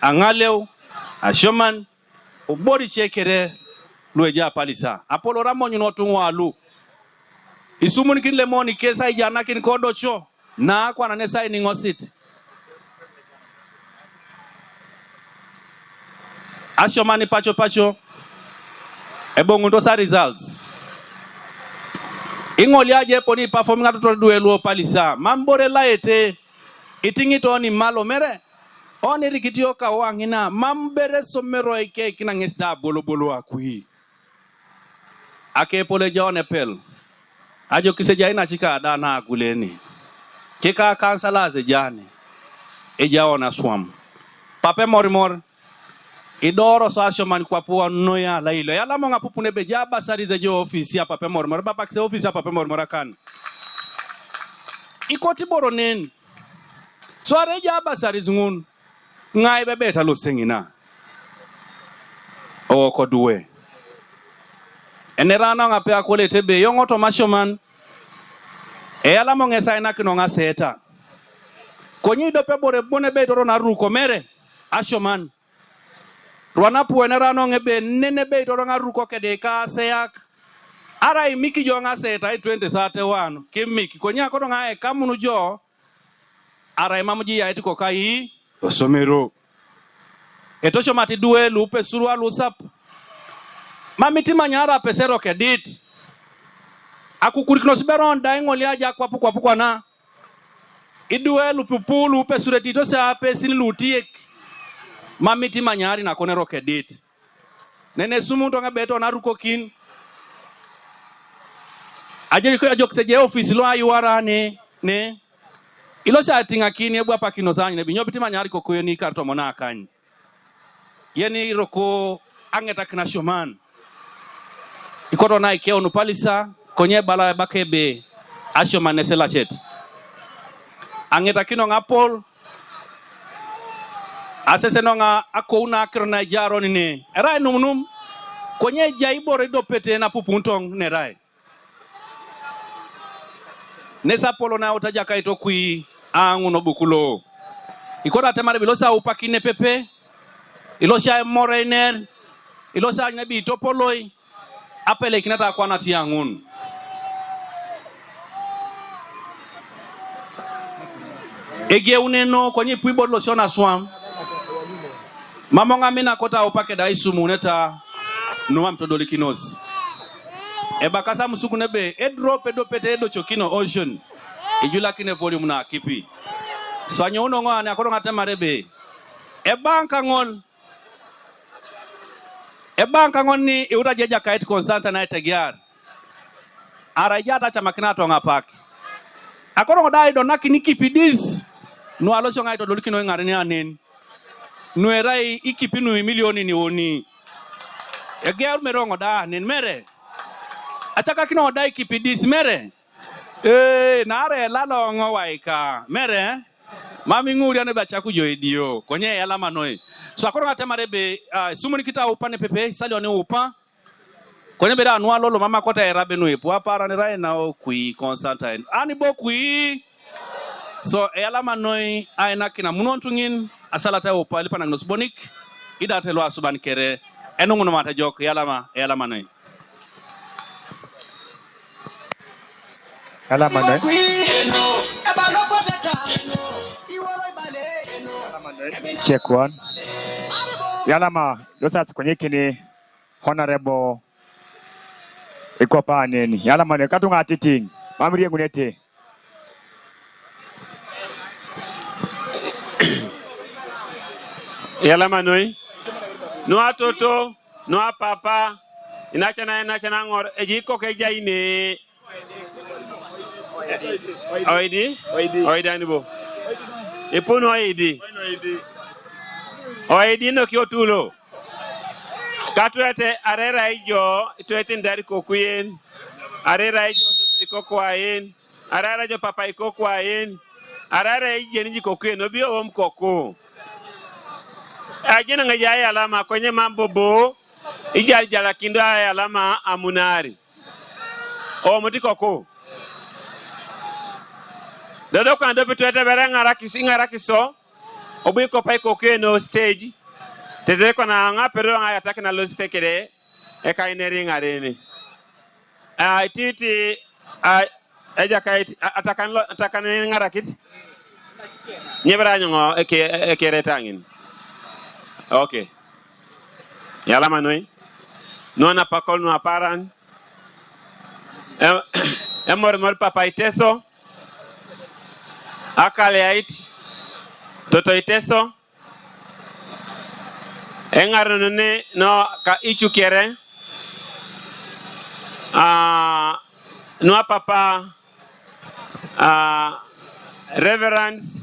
angaleu ashoman obori chekere lueja Pallisa apolo ramonyu notunwa alu isumun kin lemoni kesa ijana kin kodocho na kwa na signing osit ashomani pacho ebongo ndo sa results ingoli aje poni performing atoto duelo Pallisa mambore laete itingito ni malo mere oni rikitio ka wangina mambere somero ike kina ngesta bolo Akwi ake pole jone pel ajo kise jaina chika dana guleni kika kansala ze jane e jaona swam pape morimor idoro so ashoman kwa puwa noya lailo yala monga pupune be jaba sari ze jo ofisi ya pape morimor baba kise ofisi ya pape morimor kan ikoti boronen so are jaba sari zungun ngai bebeta lo sengina o ko duwe enerana ngape akole tebe yongoto mashoman e ala monge saina kino ngaseta konyi do pe bore bone be doro na ruko mere ashoman rwana puene rano ngebe nene be doro na ruko kede ka seyak ara imiki jo ngaseta 2031 kimiki konya kono ngae kamunu jo ara imamuji ya etiko kai osomero etosho mati duwe lupe surwa lusap mamiti manyara pesero kedit akukurikno siberon daingoli aja kwa na iduwe lupupulu lupe suretito sa pesini lutiek mamiti manyari na konero kedit nene sumu tonga beto na rukokin ajeri ko ajokseje office lo ayuara ne ilo sa tinga kini ebwa pakino zanyi ne binyobiti manyari kokoyo ni karto mona akanyi yeni roko angeta kina shoman ikoto na ikeo no Pallisa konye bala bakebe ashoman nesela chet angeta kino ngapol asese no nga akona krona jaro ni rai numnum konye jaibore do pete na pupuntong ne rai nesa polo na otaja kaito kui angu no bukulo ikota temare bilosa upakine pepe ilosha morener ilosha nabi topoloi apele kinata kwa nati yangun ege uneno konye puibo loshona swam mamonga mina kota upake da isumu neta nuwa mtodoli kinos ebakasa musuku nebe drop edo pete edo chokino ocean ijula kine volume na kipi sanyo uno ngane akoro ngatema rebe ebanka ngol ni iuta jeja kaiti Constantine na tegiar arajata cha makinato ngapaki akoro ngodai do nakini kipidis no alosho ngaito dolikino ngare ni anen no erai ikipinu milioni ni oni egear merongo da nen mere achaka kino dai kipidis mere nare lalo ngowaika mere mami nguri ane bacha kujo idio konye alama noi so akoro ngatema rebe sumuni kita upane pepe sali one upa konye beda anwa lolo mama kota erabe no epo apara ne rai na Okwi Constantine ani bokwi so alama noi aina kina munontungin asalata upa lipa na nosbonik ida telo asuban kere enungu no mata jok alama noi Check one. Yalama, dosa kwenye kini honorable ikopa neni. Yalama ne katunga titing. Mamiri ngunete. Yalama noi. Noa toto, noa papa. Inachana ngor ejiko keja ine. Oidi anibo. Ipuno oidi. Oidi no kiotulo. Katuete arera ijo tuete ndari kokuyen. Arera ijo kokwayen. Arera jo papa ikokwayen. Arera ije niji kokuyen obio om koko. Ajina ngajaya alama kwenye mambo bo. Ijala kindo alama amunari. O muti koko. Dodo kwa ndo pituete beranga rakiso obu ko pay ko no stage tede ko na nga pero nga attack na lo stekere e kay ne ringa rene titi eja kay atakan nga rakit nyebra ngo e ke retangin okay yala manoi no na pakol no aparan Emorimor Papa Iteso akale aiti Toto Iteso engarno ne no ka ichu kere Noa Papa reverends,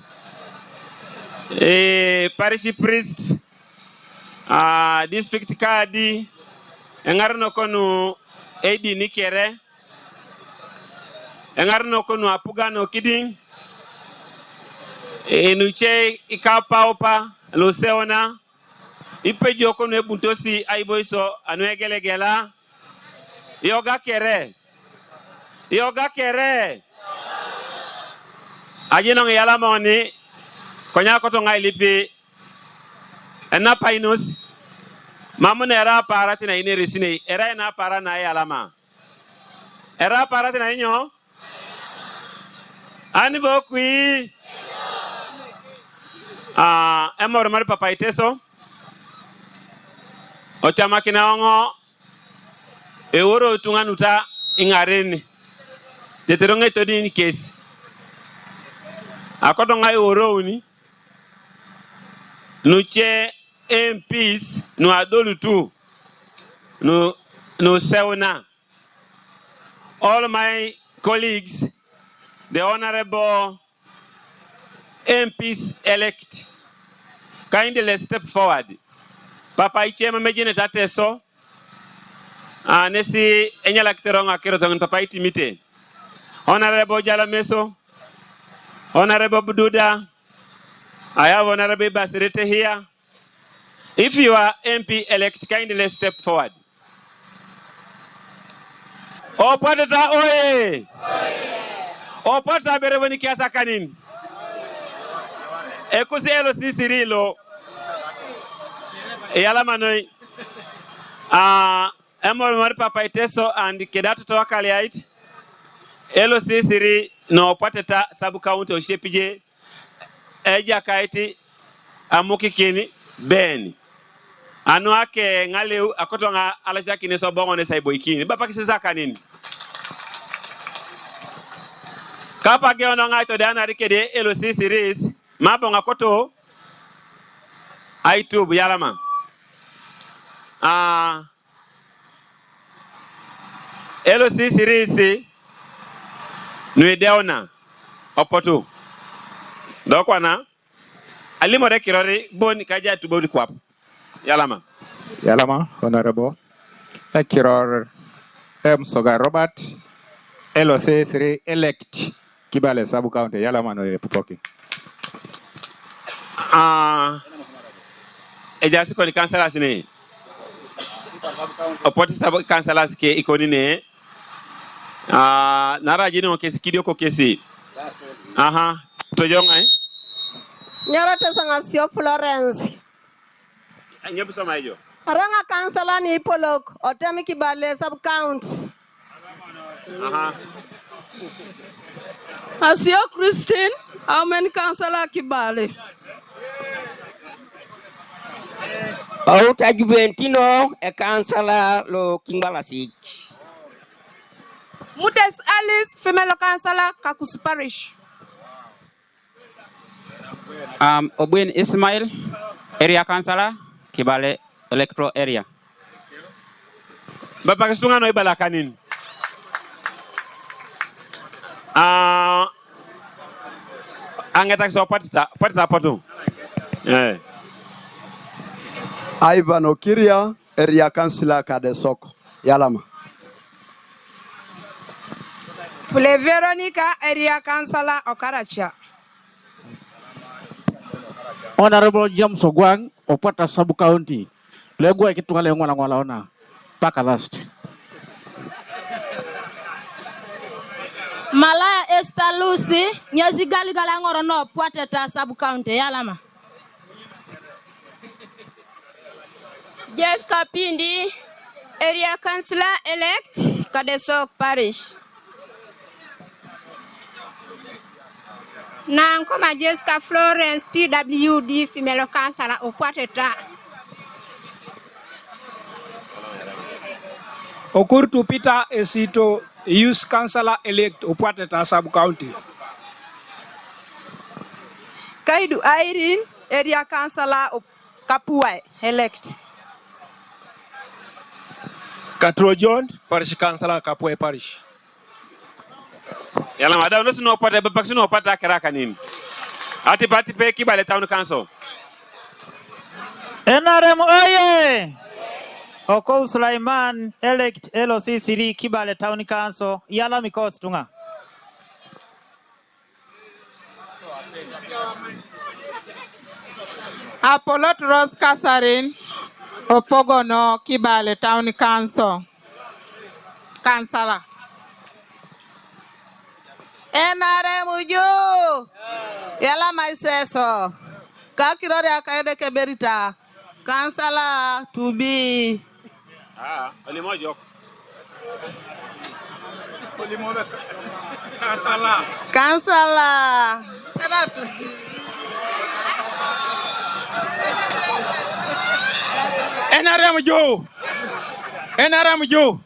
parish priests, district kadi, engarno konu edi nikere, engarno konu apugano kiding, enuche ikapa opa luseona, ipejo konu ebuntosi aiboiso anuegelegela, yoga kere, ajinong yala moni, konya koto ngai lipi, enapa inos, mamun era para tina ine resine, era ena para na yalama. Era para tina inyo? Ani Okwi. Emorimor Papa Iteso. Ochama kinaongo. Euro tunganuta ingareni. Teteronge todi ni kesi. Akoto ngai oro uni. Nuche MPs no adolu tu. No seuna. All my colleagues, the honorable MPs elect, kindly step forward. Papa Ichema Mejine Tateso, Nesi Enyala Kiteronga Kirotong Papa Itimite. Honorable Jalameso, Honorable Bududa, I have Honorable Basirete here. If you are MP elect, kindly step forward. Opatata oye! Opata berewani kiasa kanin. Ekusi elo sisirilo. Yala manoi. Emorimor Papa Iteso and Kedato Tawakaliait. Elo sisiri no opatata sabu kaunti oshepije. Eja kaiti amukikini beni. Anu ake ngaleu akotonga alashaki neso bongo nesa iboikini. Bapa kisisa kanini. Kapa geono ngai to dana rikede LOC series mabonga koto YouTube yalama. LOC series nuideona opotu. Dokwana alimo rekirori boni kaja tubodi kwap. Yalama. Yalama, honorable. Ekiror Soga Robert LOC 3 elect Kibale Sabu County, Yalama no Pupoki. Ejasi koni councillors ne. Opoti sabu councillors ke ikoni ne. Nara jini okesi kidio ko kesi. Tojonga Nyarata sanga sio Florence. Nyebu soma hiyo. Aranga councillor ni Polok, Otamirio Kibale sub county. Asio Christine, how many councillor Kibale? Auta Juventino, a councillor lo Kimbalasik. Mutes Alice, female councillor Kakusi Parish. Obwin Ismail, area councillor, Kibale electoral area. Bapa kistunga no ibala kanin. Angeta so patita patu. Ivan Okiria, area councillor Kadesoko. Yalama. Pule Veronica, area councillor Okaracha. Honorable James Ogwang, Opata Sabu County. Legua kitungale ngwala ona. Paka last. Malaya Esther Lucy, nyazi gali ngoro no Puateta Sabu County, Yalama. Jessica Pindi, area councillor elect, Kadesok Parish. Nankoma Jessica Florence, PWD, female councillor Opateta. Okurtu Peter Esito, youth councillor elect Opateta Sub County. Kaidu Irene, area councillor Kapuai elect. Katro John, Parish Councillor Kapwe Parish. Yala madam no sino pata be paksi no pata karaka nini. Ati pati pe Kibale Town Council. NRM oye! Oko Sulaiman elect LOC Siri Kibale Town Council yala mikos tunga. Apollo Rose Catherine Opogono Kibale Town Council. Councillor. NRM uju. Yala maiseso. Kakirori akaede keberita. Councillor to be. Olimo jok. Olimo Councillor. Councillor. NRM Joe.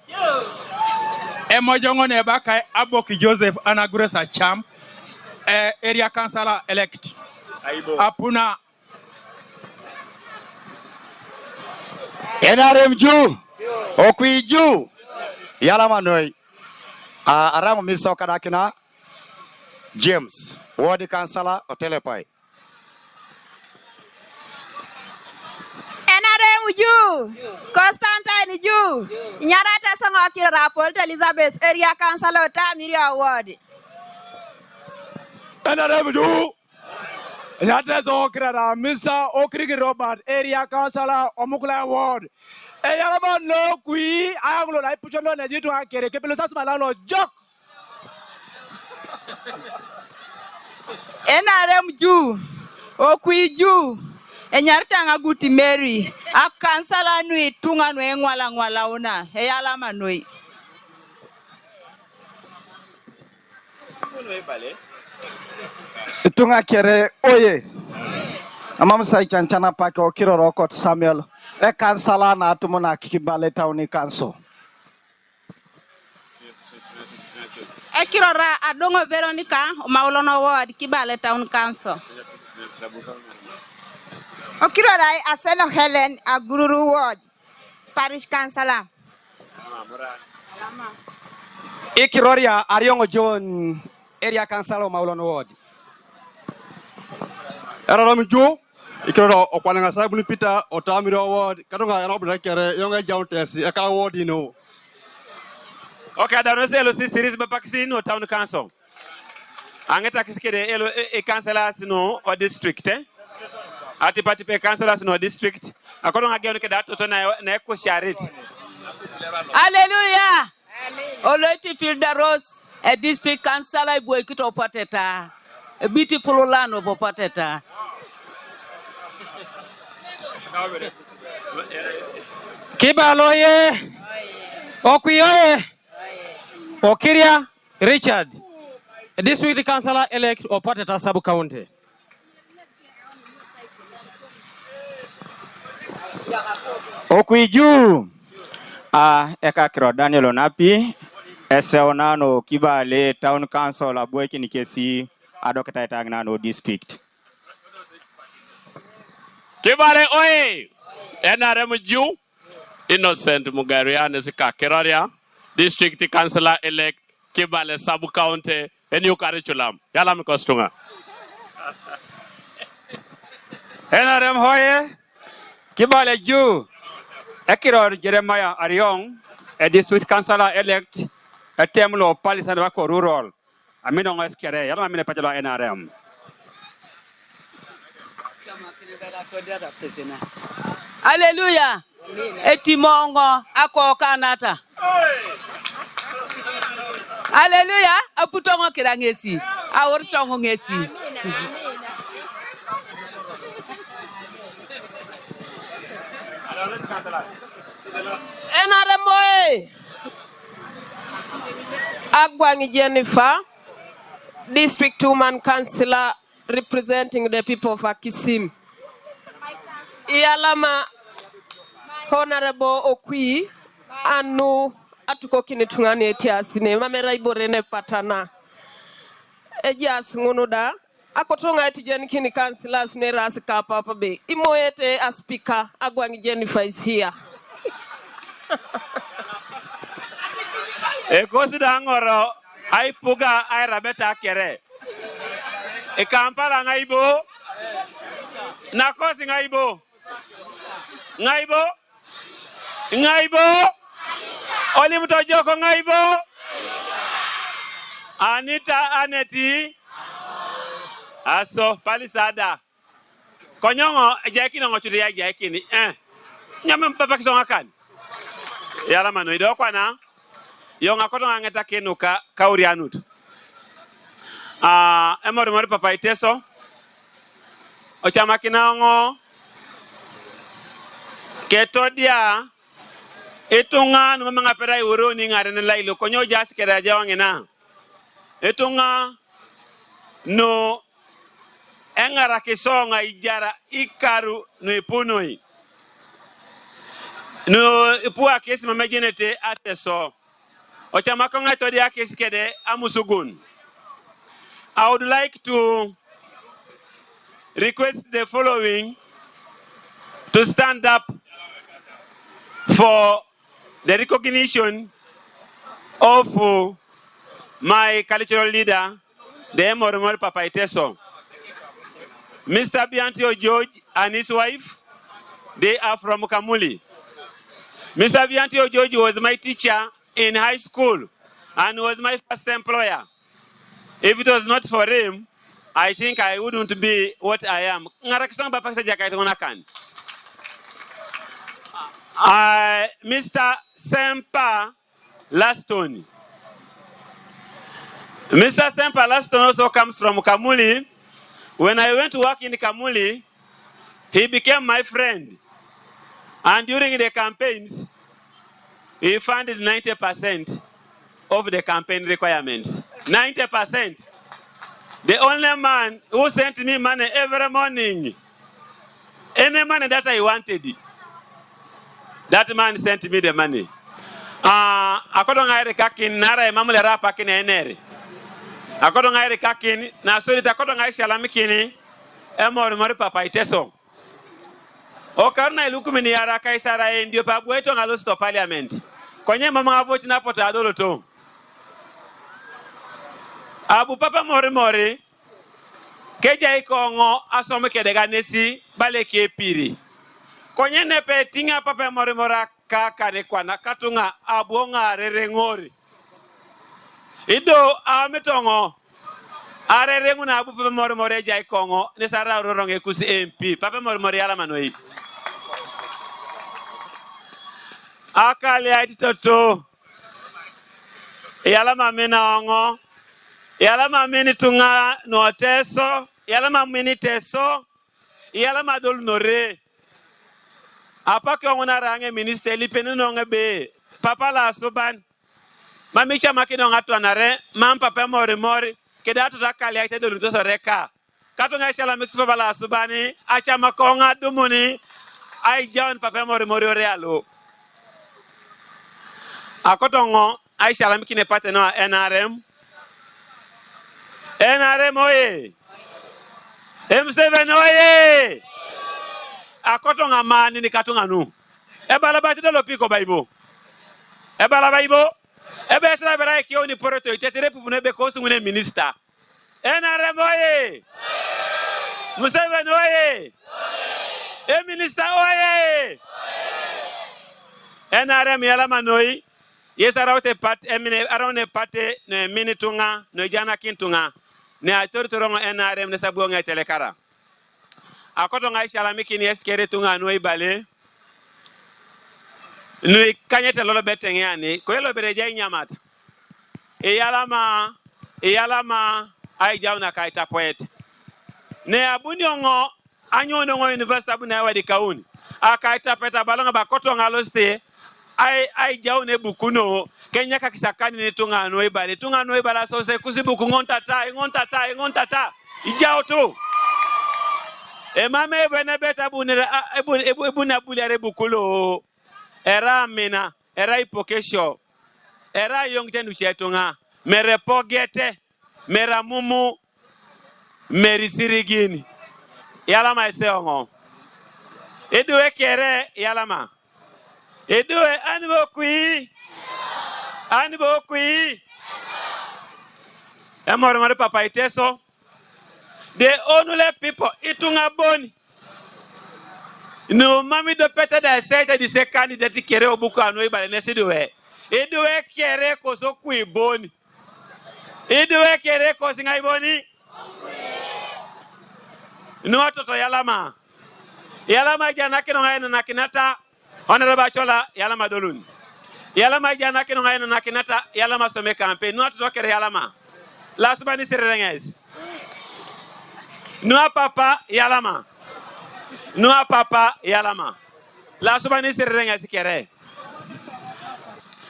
Emojongo ne baka Aboki Joseph Anaguresa Cham, area councillor elect. Apuna. NRM Ju, Okwi Ju, Yalamanoi, Aramu Miso Kadakina, James, Ward Councillor, Otelepai. NRM Ju, Constantine Ju, Nyarata Sangaki Raport Elizabeth, area councillor Otamirio Ward. NRM Ju, Nyarata Sangaki Mr. Okri Robert, area councillor Omukula Ward. Eyalama no kui, Anglo like Puchano Najitu Akere, Kibale Malano joke. NRM Ju, Okwi Ju, Enyarta Ngaguti Mary, a councillor nui tunga nwe ngwala una, eyalama nui. Tunga kere oye. Amam sai chanchana pake okiro rokot Samuel. E kansala na atumuna Kibale Town Council. Ekirora Adongo Veronica, Maulono Ward, Kibale Town Council. Okirora Aseno Helen, a Guru Ward, Parish Councillor. Ikiroria Ariongo John, area councillor Maulono Ward. Eraram Ju, Ikiro Okwananga Sabuni Peter, Otamirio Ward, Katunga Robrekere, Younger Jountesi, Eka Ward, you know. Okay, I don't say LOC series by Pakistan or Town Council. Angeta Kiskede, a councillors no or district, eh? Atipati pe councillors no district. According again to that, Otona Neko Sharit. Hallelujah! Oleti Fielder Rose, a district councillor Buekito Pateta, a beautiful land of Pateta. Kibaloye, Okwi Okiria Richard, district councillor elect of Pateta Sub County. Okwi Ju, Eka Kiro Daniel Onapi, Eseonano Kibale Town Council Abueki Nikesi, Adokata Tagnano District. Kibale oye, NRM Ju, Innocent Mugarian is Kakiraria, District Councillor elect Kibale Sub County, a new curriculum. Yalam Kostunga. NRM Hoye, Kibale Ju, Ekiro Jeremiah Ariong, a district councillor elect, a Temlo Pallisa Wako Rural. Aminong Eskere, Yalamina Patala NRM. Hallelujah! Etimongo ako kanata. Hallelujah! Aputongo kirangesi. Awortongo ngesi. NRM Agwangi Jennifer, District Woman Councillor representing the people of Akisim. Iyalama Honorable Okwi anu atuko kinitungani etiasine mamera iborene patana. Ejas ngunuda akotonga etijeni kini councillors ne rasika papa be. Imoete a speaker Agwangi Jennifer is here. E kosi dangoro ai puga ai rabeta kere. E Kampala ngaibo. Na kosi ngaibo. Ngaibo. Ngaibo. Oli mtojoko ngaibo. Anita Aneti. Aso Palisada. Konyongo jekino ngochuri ya jekini. Nyame mpapa kisonga kan. Yala mano ido kwana. Yonga koto ngeta kenuka kauri anut. Emorimor Papa Iteso. Ochama kinango. Ketodia. Etunga numanga pera uro ni ngare na lailo. Konyo jasi kera jawangina. Etunga. No. Engara kisonga ijara ikaru no ipunoi. No ipua kesi mamajenete ateso. Ochamakonga todi akesi kede amusugun. I would like to request the following to stand up for the recognition of my cultural leader, the Emorimor Papa Iteso. Mr. Biantio George and his wife, they are from Kamuli. Mr. Biantio George was my teacher in high school and was my first employer. If it was not for him, I think I wouldn't be what I am. Mr. Sempa Laston. Mr. Sempa Laston also comes from Kamuli. When I went to work in Kamuli, he became my friend. And during the campaigns, he funded 90% of the campaign requirements. 90%. The only man who sent me money every morning. Any money that I wanted, that man sent me the money. According to Kakin, Nara Mamula Rapakin Eneri. According to Kakin, Nasuri, according to Shalamikini, Emorimor Papa Iteso. Okarna ilukumini araka isara ndio pabueto ngalosto parliament. Konye mama avoti na pota adolo to. Abu Papa Morimori keja ikongo asome kedega nesi bale piri. Konye nepe tinga Papa Morimora kaka kwa katunga abonga rerengori. Ido ametongo arerengu na Abu Papa Morimori jai kongo nesara roronge kusi MP. Papa Morimori yala manoi. Akali aiti toto. Yala mamena ongo. Yala mameni tunga no teso. Yala mameni teso. Yala madol nore. Apake ongona range minister lipeni nonge be. Papa la suban. Mamicha makino ngatu anare. Mam Papa Morimori. Kedatu takali aiti dolu toso reka. Katunga ishala mix Papa la subani. Acha makonga dumuni. Ai jawan Papa Morimori realo. Akotongo Aisha Lamikine Pateno NRM. NRM oye. M7 oye. Akotonga mani ni katunga nu. Ebala batida lopiko baibo. Ebala baibo. Ebe sala berai kio ni poroto itetere pupune be kosu ngune minister. NRM oye. M7 oye. E minister oye. NRM yala manoi. Yes, around pat around a pate ne minitunga no jana kintunga ne atortorongo NRM ne sabonga telekara akoto ngai shala mikini eskere tunga no ibale no kanyete lolo betengani ko yelo bereja nyamata e yalama ai jauna kaita poet ne abuni ongo anyono ngo university abuna Yoweri Kauni akaita peta balanga bakoto ngaloste ai jaune bukuno Kenya kakisakani ni tunga no ibala so se kusibuku ngontata ijao tu e mame bene beta bunira ebuna bulare bukulo era mina era ipokesho era yongtendu chetunga merepogete meramumu merisirigini yalama eseongo edwe kere yalama edwe anbo kui Ani bo Okwi. Emorimor Papa Iteso. The only people itunga boni. No mami do pete da sete di se candidate kere obuku anu ibale nesi duwe. Iduwe kere koso kui boni. Iduwe kere kosi ngai boni. No toto Yalama. Yalama jana kino ngai na kinata. Honorable Chola Yalama dolun. Yalama jana kino ngai na kinata Yalama some campaign. No toto kere Yalama. Last bani sirengez. No papa Yalama. No papa Yalama. Last bani sirengez kere.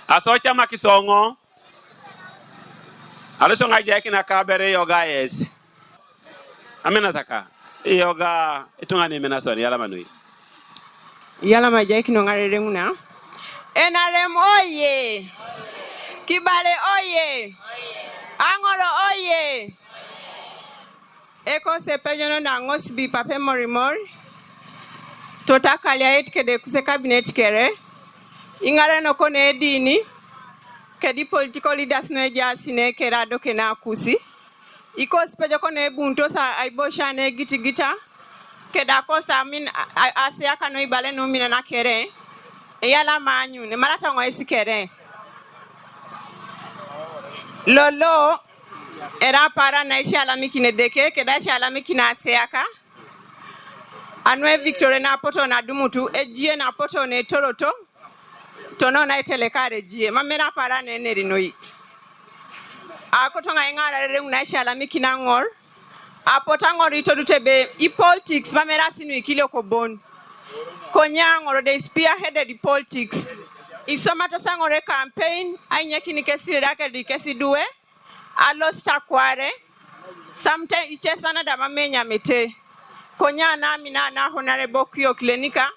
Asocha makisongo. Alisho ngaje kina kabere yoga yes. Amena taka. Yoga itungani menasoni Yalama nui. Yalama jai kino ngarere nguna. Enarem oye. Kibale oye. Angolo oye. Eko sepejono na ngosbi pape Emorimor. Tota kalia etkede kuse cabinet kere. Ingare no kone edini. Kedi political leaders no ejasine kerado kena kusi. Iko sepejo kone bunto sa aibosha ne gita. Keda kosa min asiaka no ibale no mina na kere. Yalama anyu ne malata ngwaisi kere. Lolo era para na isi alamiki ne deke keda isi alamiki na asiaka. Anwe Victoria na poto na dumutu ejie na poto ne toroto. Tono na itelekare jie mamera para ne nerinoi. Akotonga ingara re na isi alamiki na ngor. Apota ngor itodutebe I politics mamera sinu ikile ko bon. Konyangoro they spearheaded the politics. Isomato sangore campaign ainyeki ni kesi rake di kesi duwe alosta kware sometimes ichesana da mamenya mete konya na mina na honorable kyo klinika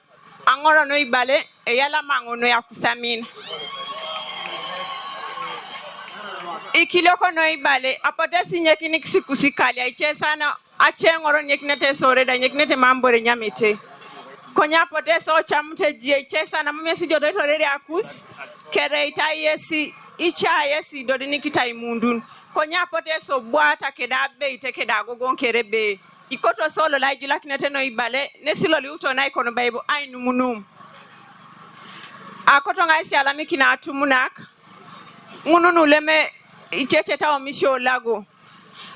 angoro no ibale eyala mangono ya kusamina ikiloko no ibale apotesi nyeki ni kusikali ichesana achengoro nyeki nete sore da nyeki nete mambore nyamete konya poteso chamute jie chesa na mumesi jodoto rere akus kere ita yesi icha yesi dodini kita imundun konya poteso bwata kedabe ite kedago gonkerebe ikoto solo la jula kinete no ibale nesilo liuto na ikono bible ainu munum akoto ngaisi alami kina atumunak mununu leme icheche ta omisho lago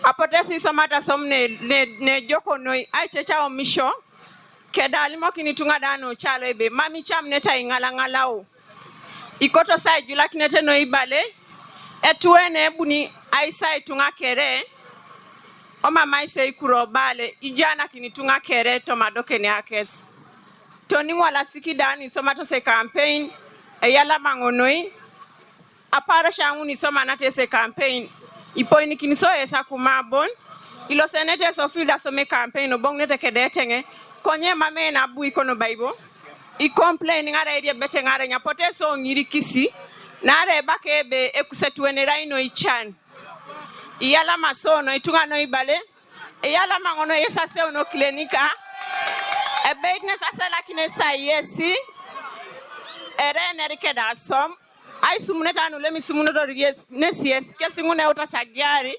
apotesi somata somne ne joko noi aichecha omisho Keda alimo kinitunga dano chalo ebe mami cham neta ingala ngalao ikoto sai jula kinete no ibale etuene ebuni aisa itunga kere o mama ise ikuro bale ijana kinitunga kere to madoke ne akes toni wala sikidani somato se campaign eyala mangonoi apara shanguni soma nate se campaign ipoini kiniso esa kumabon ilo senete so filda so me campaign obong nete kedetenge konye mame na bu ikono bible I complain ngara ide bete ngara nyapote so ngiri kisi nare bakebe ekusetuene raino ichan iyala masono itunga no ibale iyala mangono yesa se ono klinika ebeitne sasela kinesa yesi ere nerike da som ai sumuneta no lemi sumunoto yes nesies kesingune utasagiari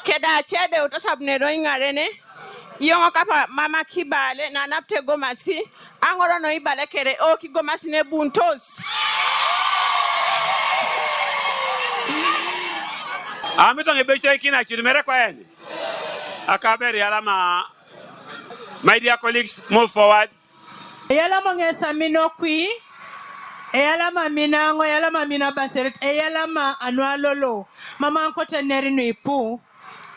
keda chede utasabne roingarene Yongo kapa mama Kibale na napte gomasi angoro no ibale kere o ki gomasi ne buntos Amito ngebeche kina chudumere kwa eni akaberi Yalama. My dear colleagues, move forward. Yalama ngesa minokwi Yalama minango Yalama minabaseret Yalama anwalolo mama ankote nerino ipu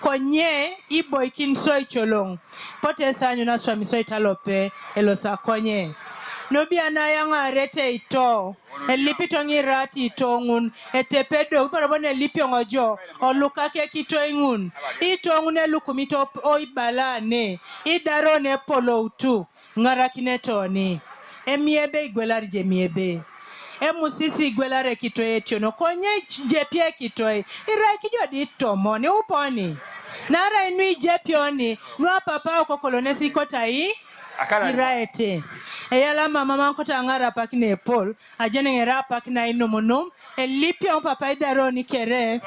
konye ibo ikinso icholong pote sanyu na swami so italope elosa konye nobi anayanga rete ito elipito ngirati itongun etepedo parabone elipiongo jo olukake kito ingun itongun elukumito oibalane idarone polo utu ngarakinetoni emiebe igwelari je miebe emusisi igwelare kito etiono konye jepie kito ira kijo ditomo ni uponi Nara inui jepioni nua papa uko kolonesi kotai iraete eyala mama mankota ngara pakine pol ajene ngera pakina inomunum elipia papa idaroni kere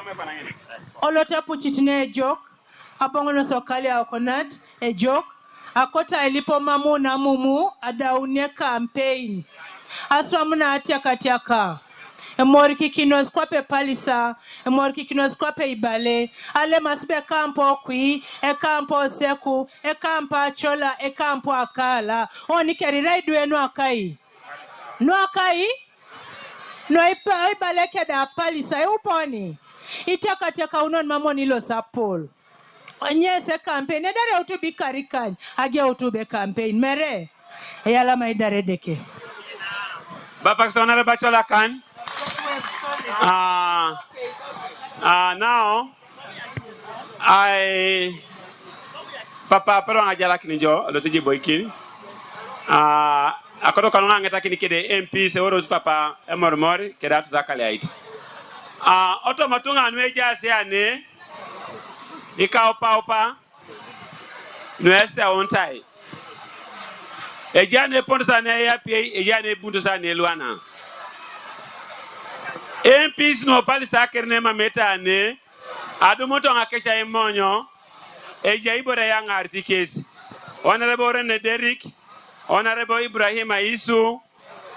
olota puchitine jok abongono sokali akonat e jok akota elipo mamu na mumu adaunie campaign aswa muna atiaka Emoriki kinos kwape Pallisa, emoriki kinos kwape Ibale, ale masbe kampo Okwi, e kampo Seku, e kampa Chola, e kampo Akala. Oni keri raidu enu akai. No akai? No Ibale keda Pallisa, e uponi. Itaka unon mamoni lo sapol. Onye se campaign, edare utubi karikan, age utube campaign, mere. Eyala maidare deke. Bapak sonare bachola kan. Now, Papa pero ngajala kini jo lo tiji boy kini. Akodo kanunga ngeta kini kede MP se woro Papa Emorimor keda tutakale aiti. Oto matunga anweja se ane ika opa nwese ontai. Ejane ponsa ne ya pie ejane bundu sa ne luana. MPs no Pallisa kerne mameta ne adumoto ngakesha imonyo eja ibore yang artikes honorable Rene Derrick honorable Ibrahim Isu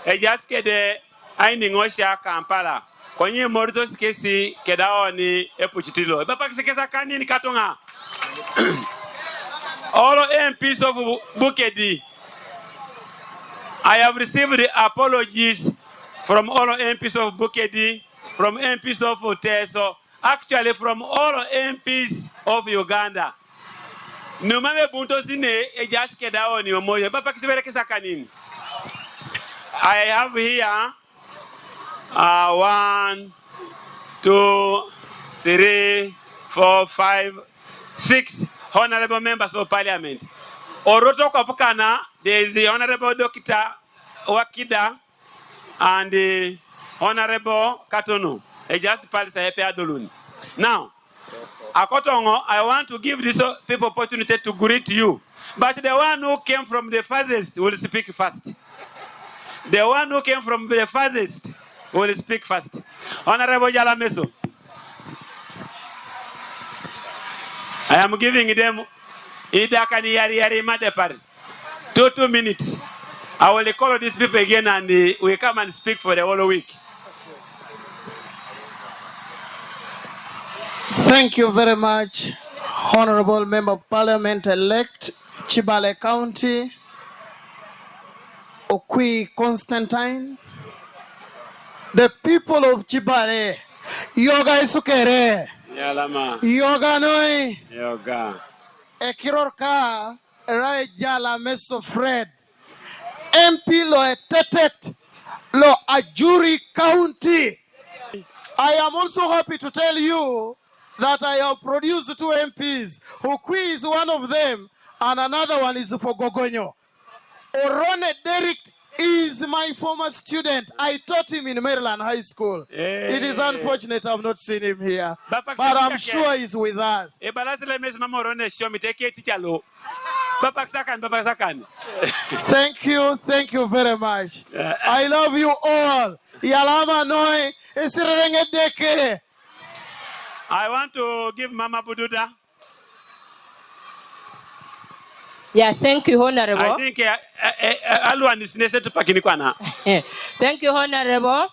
ejaske de aini ngosha Kampala konye morto skesi kedaoni epuchitilo baba kisekesa kanini katonga all MPs of Bukedi I have received the apologies from all MPs of Bukedi, from MPs of Iteso, actually from all MPs of Uganda. Numame bunto sine ejaske daoni omoyo. Baba kisibere kisakanini. I have here 1, 2, 3, 4, 5, 6 honorable members of parliament. Oroto Kapukana, there is the Honorable Dr. Wakida and the Honorable Katono. Just Pallisa Epe Adolun. Now, Akotongo, I want to give these people opportunity to greet you. But the one who came from the farthest will speak first. The one who came from the farthest will speak first. Honorable Jalameso. I am giving them Idakani Yari Madepar. 2 minutes. I will call these people again and we come and speak for the whole week. Thank you very much, Honorable Member of Parliament-elect, Kibale County, Okwi Constantine. The people of Kibale, Yoga Isukere, Yalama. Yoga Noi, Yoga. Ekirorka, Rajala Meso Fred, MP Lo Etetet, Lo Ajuri County. I am also happy to tell you that I have produced 2 MPs. Okwi is one of them, and another one is for Gogonyo. Rene Derrick is my former student. I taught him in Maryland High School. Hey. It is unfortunate I've not seen him here, but I'm sure he's with us. Thank you very much. I love you all. Yalama Noi, Esirengedeke. I want to give Mama Bududa. Yeah, thank you, Honorable. I think Aluan is necessary to Pakinikwana. Thank you, Honorable.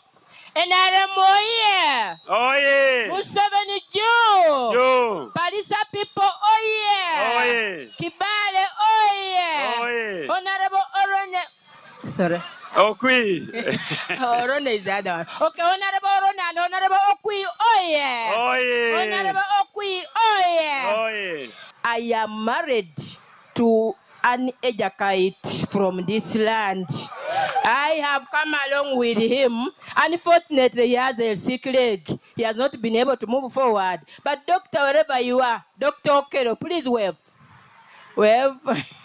And Aramoye. Oh, yeah. Museveni Jew. Jew. Pallisa people, oh, yeah. Oh, yeah. Kibale, oh, yeah. Oh, yeah. Honorable Orone. Sorry. Okwi. Orone is the other one. Okay, Honorable Orone and Honorable Okwi, oh, yeah. Oh, yeah. Honorable Okwi, oh, yeah. Oh, yeah. I am married to an Ejakite from this land. I have come along with him. Unfortunately, he has a sick leg. He has not been able to move forward. But doctor, wherever you are, Dr. Okero, please wave. Wave.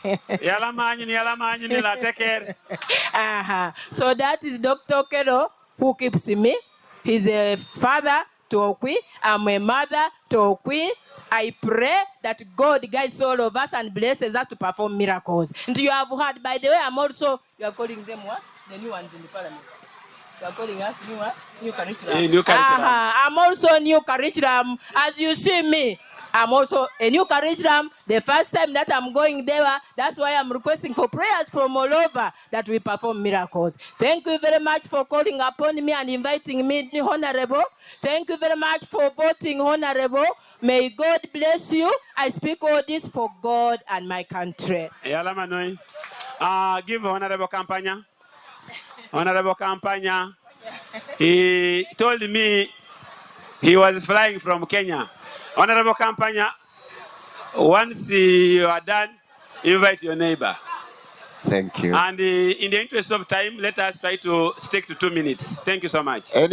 Take care. So that is Dr. Okero who keeps me. He's a father to Okwi. I'm a mother to Okwi. I pray that God guides all of us and blesses us to perform miracles. And you have heard, by the way, I'm also, you are calling them what? The new ones in the parliament. You are calling us new what? New curriculum. New curriculum. I'm also new curriculum. As you see me, I'm also a new curriculum. The first time that I'm going there, that's why I'm requesting for prayers from all over that we perform miracles. Thank you very much for calling upon me and inviting me, Honorable. Thank you very much for voting, Honorable. May God bless you. I speak all this for God and my country. Give Honorable Campagna. Honorable Campagna. He told me he was flying from Kenya. Honorable Campagna, once you are done, invite your neighbor. Thank you. And in the interest of time, let us try to stick to 2 minutes. Thank you so much. You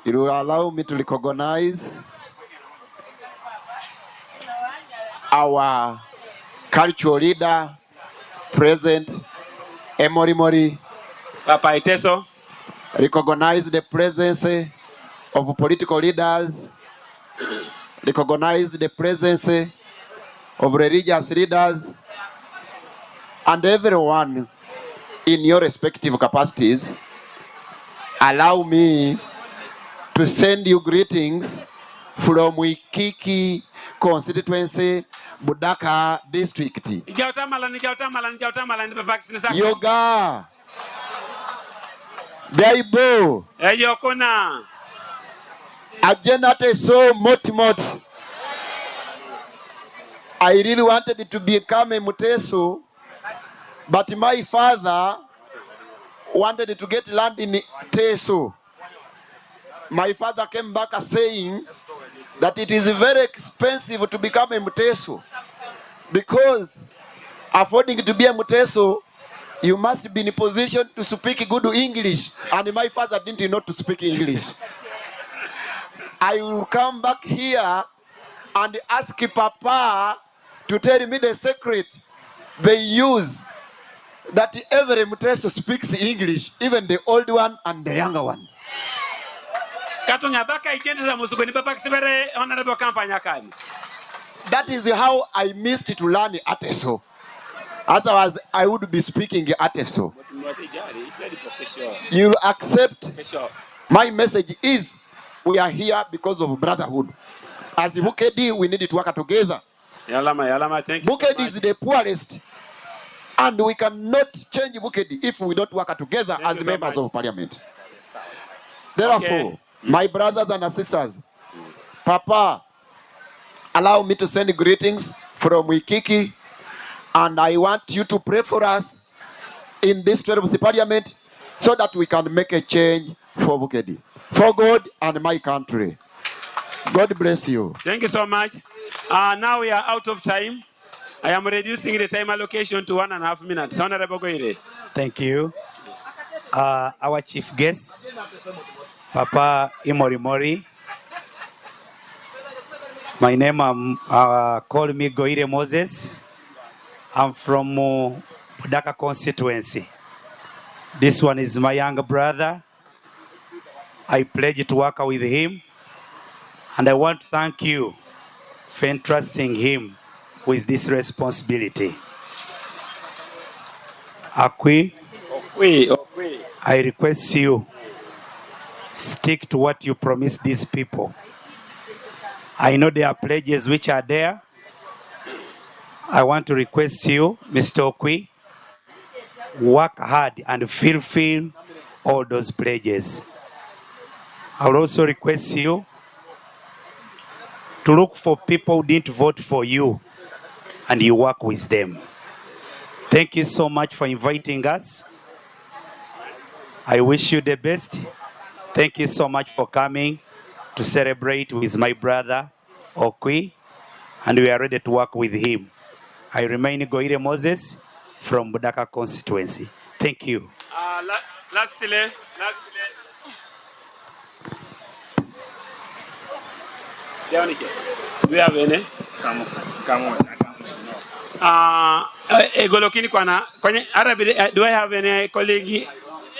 will allow me to recognize our cultural leader, President Emorimor Papa Iteso. Recognize the presence of political leaders. Recognize the presence of religious leaders and everyone in your respective capacities. Allow me to send you greetings from Wikiki constituency, Budaka district. Yoga. Daibo. Eyokona. Ajenate so motimot. I really wanted to become a Muteso, but my father wanted to get land in Teso. My father came back saying that it is very expensive to become a Muteso, because affording to be a Muteso, you must be in a position to speak good English, and my father didn't know to speak English. I will come back here and ask Papa to tell me the secret they use, that every Muteso speaks English, even the old one and the younger ones. That is how I missed to learn Ateso. Otherwise, I would be speaking Ateso. You'll accept. My message is, we are here because of brotherhood. As Bukedi, we need to work together. Bukedi is the poorest, and we cannot change Bukedi if we don't work together as members of parliament. Therefore, my brothers and sisters, Papa, allow me to send greetings from Wikiki, and I want you to pray for us in this 12th parliament so that we can make a change for Bukedi, for God and my country. God bless you. Thank you so much. Now we are out of time. I am reducing the time allocation to 1.5 minutes. Honorable Goire. Thank you. Our chief guest, Papa Emorimor. My name, call me Goire Moses. I'm from Budaka constituency. This one is my younger brother. I pledge to work with him. And I want to thank you for entrusting him with this responsibility. Okwi, I request you, stick to what you promised these people. I know there are pledges which are there. I want to request you, Mr. Okwi, work hard and fulfill all those pledges. I will also request you to look for people who didn't vote for you and you work with them. Thank you so much for inviting us. I wish you the best. Thank you so much for coming to celebrate with my brother, Okwi, and we are ready to work with him. I remain Goire Moses from Budaka constituency. Thank you. Lastly. Do we have any? Egolokini kwana. Do I have any colleague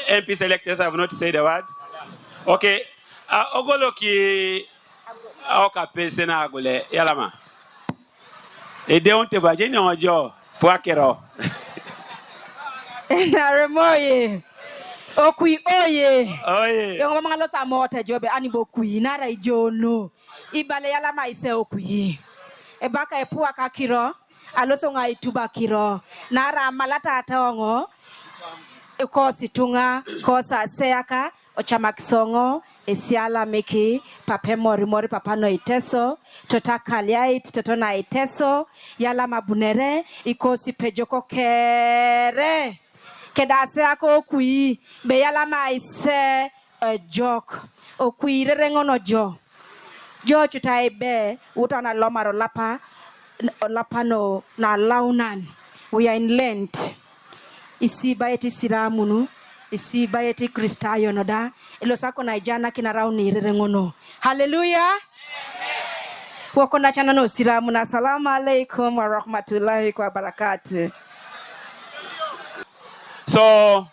MPs elected have not said a word. Okay. Ogoloki oka pese na agule yalama. Deonte bajeni ojo puakero. Naremoye. Okwi oye. Oye. Yung mga lo sa mote jobe ani bokwi nara ijono. Ibale yalama ise okwi. Ebaka epua kakiro. Aloso nga ituba kiro. Nara malata atongo. Kosi tunga, kosa seaka, ochamakisongo, esiala meki, Papa Emorimor Papa Iteso, tota kaliait, totona Iteso, yala mabunere, ikosi pejoko kere. Kedase ako okwi, be yala maise jok, okwi rengono jo. Jo chutaibe, utana lomaro lapano na launan. We are in Lent. Isi bayeti siramunu, isi bayeti kristayo noda, ilo sako na ijana kina rauni irengono. Hallelujah. Wako na chana no siramuna. Assalamu alaikum wa rahmatullahi wa barakatuh. So,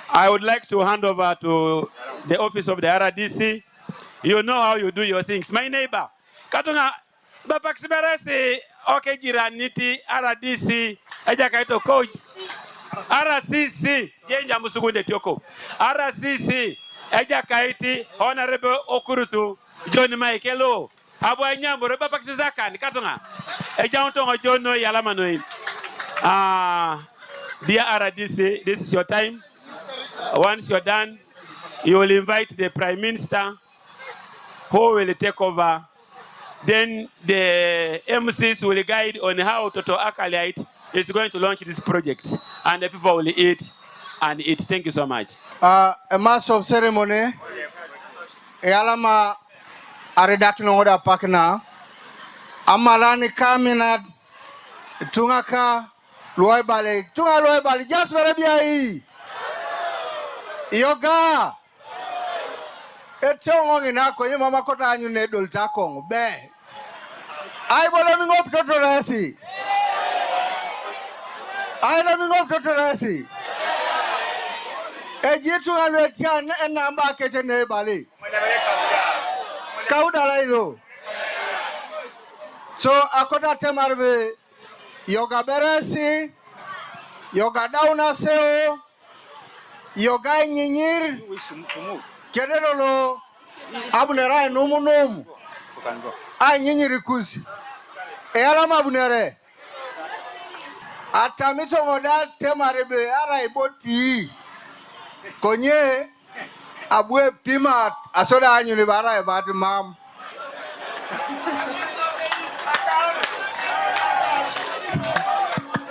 I would like to hand over to the office of the RDC. You know how you do your things. My neighbor, Katunga, Bapak Siberesi, okay, Jiraniti, RDC, Ajakaito Coach. RCC, Jenja Musugunde Tioko. RCC, Eja Kaiti, Honorable Okurutu, John Maikelo, Abwa Nyambo, Reba Paxizakan, Katunga, Eja Ontongo Jono Yalamanoi. Dear RDC, this is your time. Once you're done, you will invite the Prime Minister who will take over. Then the MCs will guide on how Toto Akaliite is going to launch this project, and the people will eat and eat. Thank you so much. A mass of ceremony. Yalama aredakino oda pakna. Amalani kamina tungaka loibale. Tunga loibale. Just verebiai. Yoga. Etongo inako yi mama kota anyu nedol takong be. Ai bole mi ngop totorasi. Ai la mi ngop totorasi. Ejitu alwetia namba kete ne bale. Kauda lailo. So akota temarbe yoga beresi, yoga dauna seo, yoga nyinyir. Kedelo abunera numu. Ai nyinyiri kuzi. Eyala abunere. Atamito ngoda temarebe ara iboti. Konye abwe pima asoda anyuni bara ebati mam.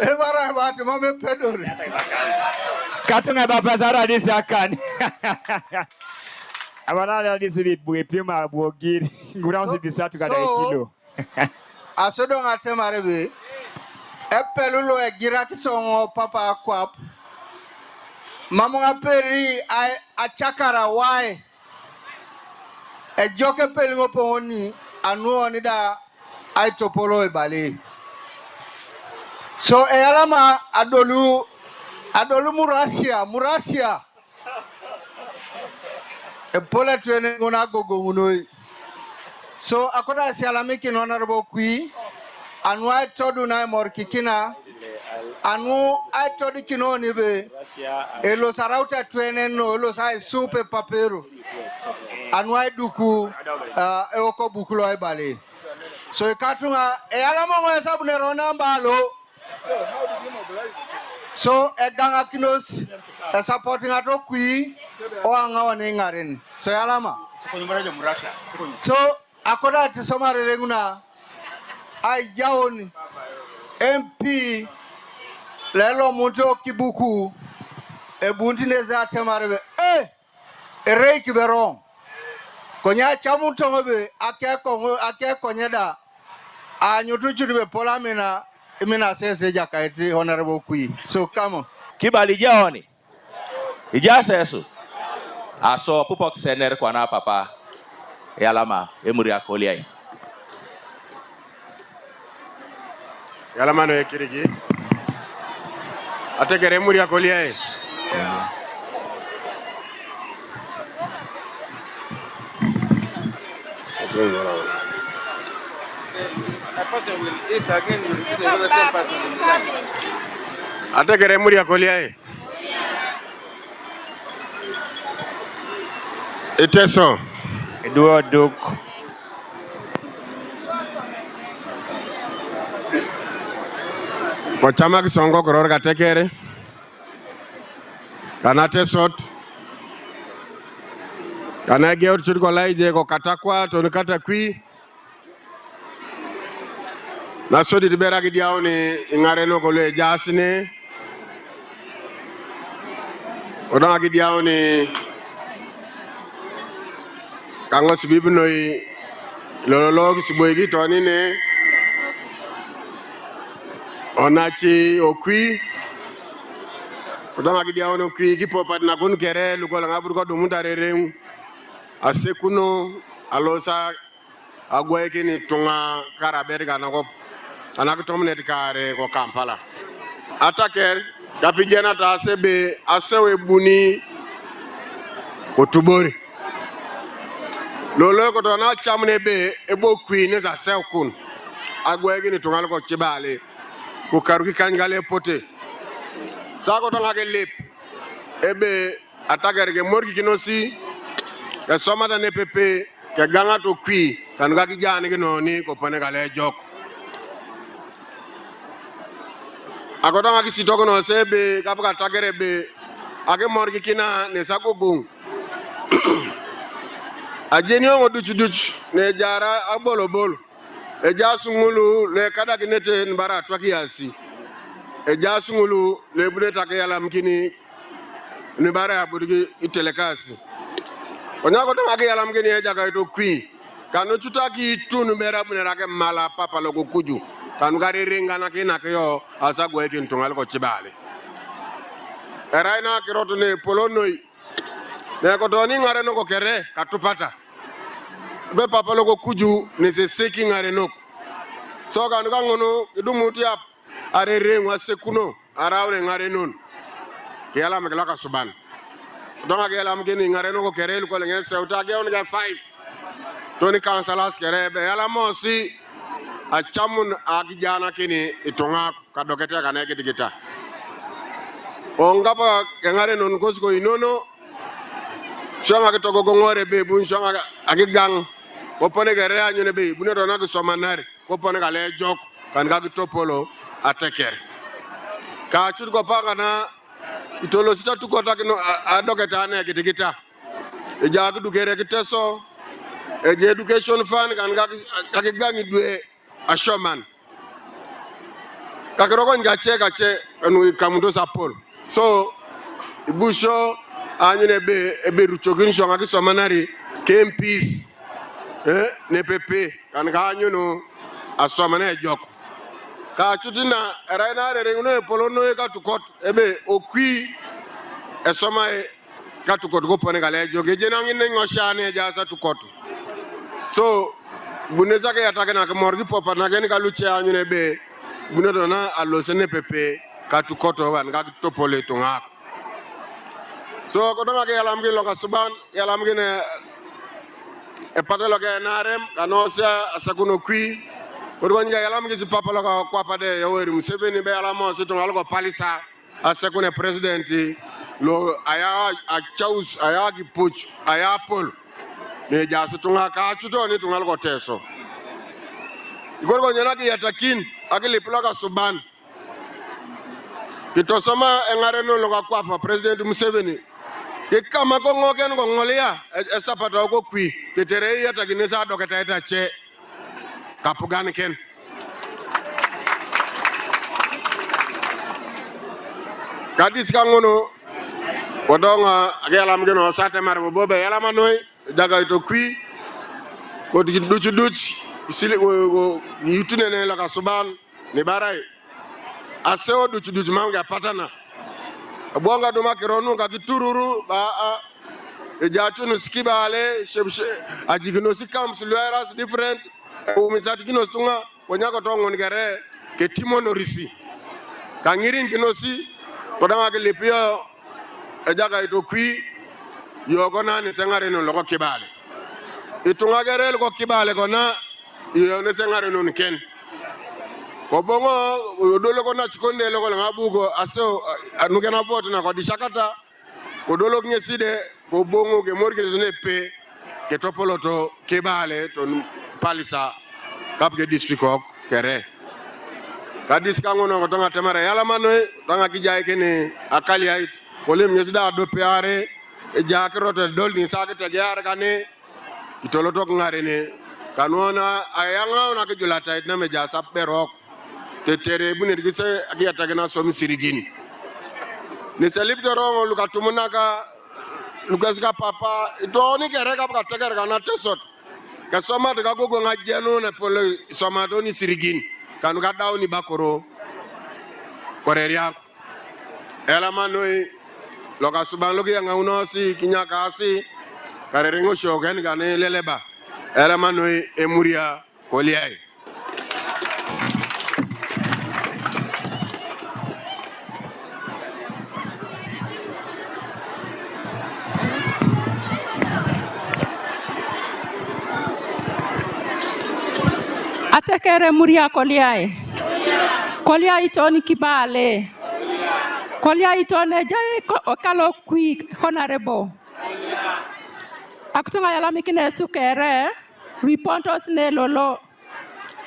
Ebara ebati mame pedori. Katunga baba zara disi akani. Abalala disi bibwe pima bwogiri. Nguranzi bisatu kada kilo. Asodo ngatemarebe. Epelulo egira kisongo papa akwap. Mamunga peri achakara wai. Ejoke pelingo poni anuo nida aitopolo ebale. So eyalama adolu murasia. Epola tuene ngona gogo ngunoi. So akoda sialamiki honorable Okwi anu ai todu na morkikina anu ai todu kino nibe elo sarauta tuene no elo sai super papero anu ai duku eko bukulo ai bale. So ikatunga eyalama ngo sabune rona mbalo. So eganga kinos supporting at Okwi o anga one ngaren. So yalama. So akoda tisomare reguna ai jaoni MP lelo monto kibuku e bundine za temarebe erei kiberon konya chamuto ngobe ake konyeda anyotu chudube polamina imina sese jakaiti honorable Okwi. So come on. Kibale jaoni. Ijasa yesu. Aso pupok sener kwa na papa. Yalama emuri akoliai. Yalama no ekirigi. Ategere emuri akoliai. person will eat again, you'll see the same person in the line. Atakere muri akolia Iteso. Edward Duke. Mochama kisongo koror katekere. Kanate sot. Kana geur churko laije ko katakwa to nikata kui. Na sodi tibera kidiao ni ingareno ko le jasine. Odanga kidiao ni kango sibibnoi lolologi siboigi to ni ne. Onachi Okwi. Odanga kidiao no Okwi kipo pat na kun kere lugola ngabur ko dumunda rereng. Asekuno alosa agweke ni tunga karaberga na ko anakutomnet kare ko Kampala. Ataker kapijana ta sebe asewe buni kotubori. Lolo ko to na chamne be ebo Okwi ne za sekun. Agweke ni tunga ko Kibale ko karuki kangale pote. Sako to ngake lip ebe ataker ke morgi kinosi ya somata ne pepe ke ganga to Okwi kan ga kijani ke noni ko pone gale jok akoto ngaki sitoko no sebe kapaka takere be ake morgi kina ne sako gung ajeni ongo duch ne jara abolo bolo e jasungulu le kada kinete nbara twakiasi e jasungulu le buneta ke yala mkini ni bara ya burgi itelekasi Onyako to ngake yala mgeni eja ka to Okwi kanu tutaki tunu mera bunera ke mala papa logo kuju kanu gari ringa na kina ke yo asago eke ntungal ko Kibale eraina kiroto ne polonoi ne ko to ni ngare no ko kere katupata be papa logo kuju ne se seki ngare no so kanu kangono idumuti ap are rengwa sekuno arawre ngare non yala mekla ka suban Donga gela mgeni ngareno ko kerelu ko lengen seuta ge on ga 5 Tony councilors kerebe yala mosi a chamun akijana kini itonga ka dokete ka nege digita Ongapa ngareno nkosko inono shanga ke togo ngore be bun shanga akigang ko pone gere anyune be buno dona ko somanari ko pone ga le jok kan ga topolo ateker ka chur ko panga na itolo sita tukota kino adoketa ne gidigita e jagu dugere kiteso e education fund kan ga gangi due ashoman kakiroko ngache kache enu kamundo sapol so ibusho anyune be ebe ruchogin shonga ki somanari KMPs ne pepe kan ga anyuno asomana ejok ka chutina eraina renguno polono e ka tukot ebe Okwi esoma e ka tukot go pone gale joge jenangi ne ngoshane jasa tukot so buneza ke atake na morgi popa na geni ka luche anyune be bunedo na alosene pepe ka tukoto wan ga topole tunga so ko dama ke yalam gi loka suban yalam gi ne e patelo ke narem kanosa asakuno Okwi Kodwanja yalam gisi papa laka kwa pade Yoweri Museveni be yalamo situng algo Pallisa asekune presidenti lo aya a chaus aya ki puch aya pol ne jasa tunga ka chuto ni tunga algo teso igorgo nyana ki yatakin akili plaka suban kitosoma engare no lo kwa pa president Museveni ke kama ko ngoken ko ngolia esapata ko Okwi ketere yatakinesa doketa eta che Kapugani ken Kadis kangono Wadonga Agelam geno sate marbo bobe yalama noy daga to Okwi ko duch isili yutune ne la kasuban ni barai aseo duch manga patana bonga duma kironu ka kitururu ba ejatu no Kibale shebshe ajigino sikam silweras different umisati kino sunga wanyako tongo ngere ke timono risi kangirin kinosi kodanga ke lepio ejaga to Okwi yogona ni sengare no loko Kibale itunga gerel ko Kibale kona yone sengare non ken ko bongo dolo ko na chikonde lo ko ngabugo aso nukena vote na ko dishakata ko dolo ngeside ko bongo ke morge ne pe ke topoloto Kibale to Pallisa kapge district ko kere kadis kango no tonga temare yala manoy tonga kijay kene akali ait kolem ngesida do peare e jakroto dolni sakete gyara kane itoloto ngare ne kanona ayanga ona ke julata itna me jasa perok tetere bunir gise akiyata gena som sirigin ne selip dorongo lukatumunaka lukaska papa itoni kere ka teger kana tesot ka soma de gogo ngajeno ne polo soma doni sirigin kanu ga dawni bakoro koreria ela manoi loka suban loki nga unosi kinyaka si karerengo shogen gane leleba ela manoi emuria koliai Atekere muria koliai. Koliai toni Kibale. Koliai tone jai okalo Okwi honorable. Akutunga yala mikine sukere. Ripontos ne lolo.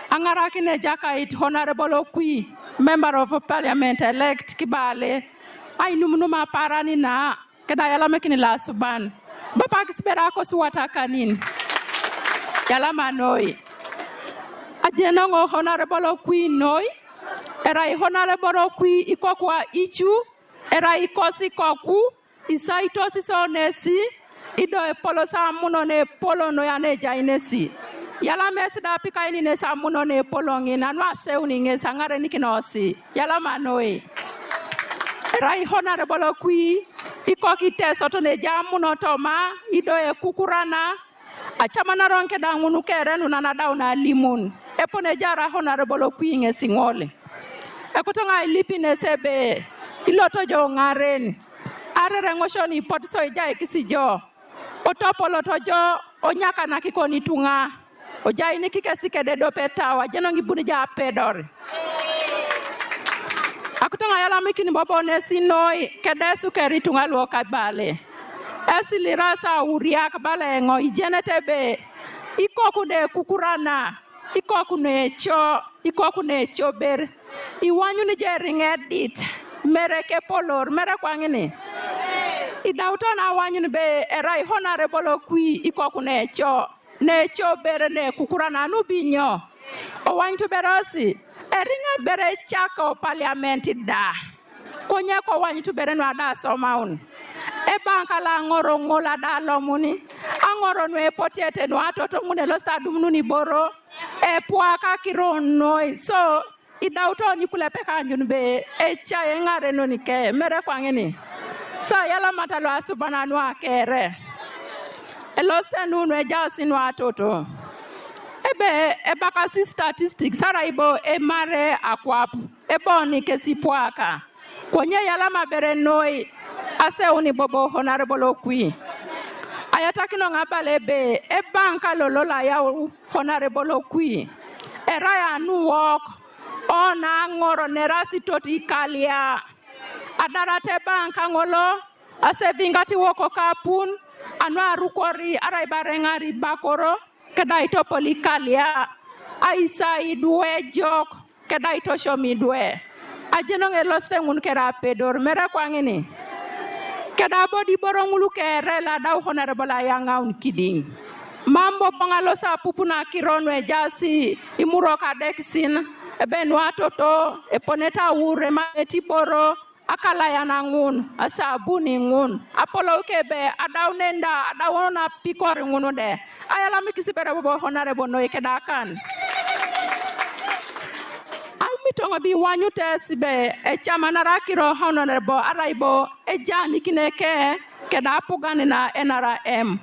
Angara kine jakait honorable Okwi. Member of Parliament elect Kibale. Ay numunuma parani na. Keda yala mikine la suban. Bapa kispera ko suwata kanin. Yala manoi. Ajenongo honorable Okwi noi. Era honorable Okwi ikokwa ichu. Era ikosi koku. Isaitosi sonesi. Ido polo sa muno ne polo no yane jainesi. Yala mesi da pika ini ne sa muno ne polo ngina. Nwa se uninge sangare nikinosi. Yala manoi. Era honorable Okwi ikoki tesoto ne jamuno toma. Ido kukurana. Achamana ronke da ngunu kerenu na dauna limun. Epone jara honorable Okwi nge singole. Ekutonga ilipine sebe. Iloto jo ngaren. Arere ngoshoni potso ijai kisijo. Otopolo tojo onyaka na kikoni tunga. Ojai ni kikesike de dopetawa. Jenongi bunija pedor. Akutonga yala mikini bobo nesi noi. Kedesu keri tunga luo Kibale. Esi lirasa uria Kibale ngo ijenetebe. Ikoku de kukurana. Ikoku ne cho ber. Iwanyu ni jering edit. Mereke polor. Mere kwangini. Idautona wanyu ni be erai honorable Okwi ikoku ne cho ber ne kukurana nubinyo. O wanyu tu berosi. Eringa bere chako parliament da. Konye ko wanyu tu bere nwa da somaun. E banka la ngoro ngola da lomuni. Angoro nwe potiete nwa toto mune lo stadum nuni boro. E puaka kiro noi. So, idauto ni kulepe kanjun be. E chaye ngare nuni ke. Mere kwangeni. So, yala matalo asubana nwa kere. E loste nunwe jasi nwa toto. Ebe bakasi statistics sara ibo e mare akwapu. Ebo ni kesi puaka. Kwenye yala mabere noi. Ase uni bobo honorable Okwi. Ayatakino ngabale be e banka lolola ya honorable Okwi. Eraya nu walk ona ngoro nerasi toti kalia. Adarate banka ngolo ase vingati woko kapun anwa rukori araibarengari bakoro kedai topoli kalia. Aisa idwe jok kedai to shomi dwe. Ajenonge loste ngun kera pedor mere kwangini. Kada bodi borongulu kere la dau honorable ayanga unkiding. Mambo pangalosa pupuna kironwe jasi imuroka deksin ebenwa toto eponeta ure maeti boro akala yanangun asabuni ngun apolo kebe adaunenda adawona pikori ngunu de ayala mikisibere bobo honorable no ikedakan. Mitongo bi wanyu tesibe e chamana rakiro honorable araibo e jani kineke keda pugani na NRM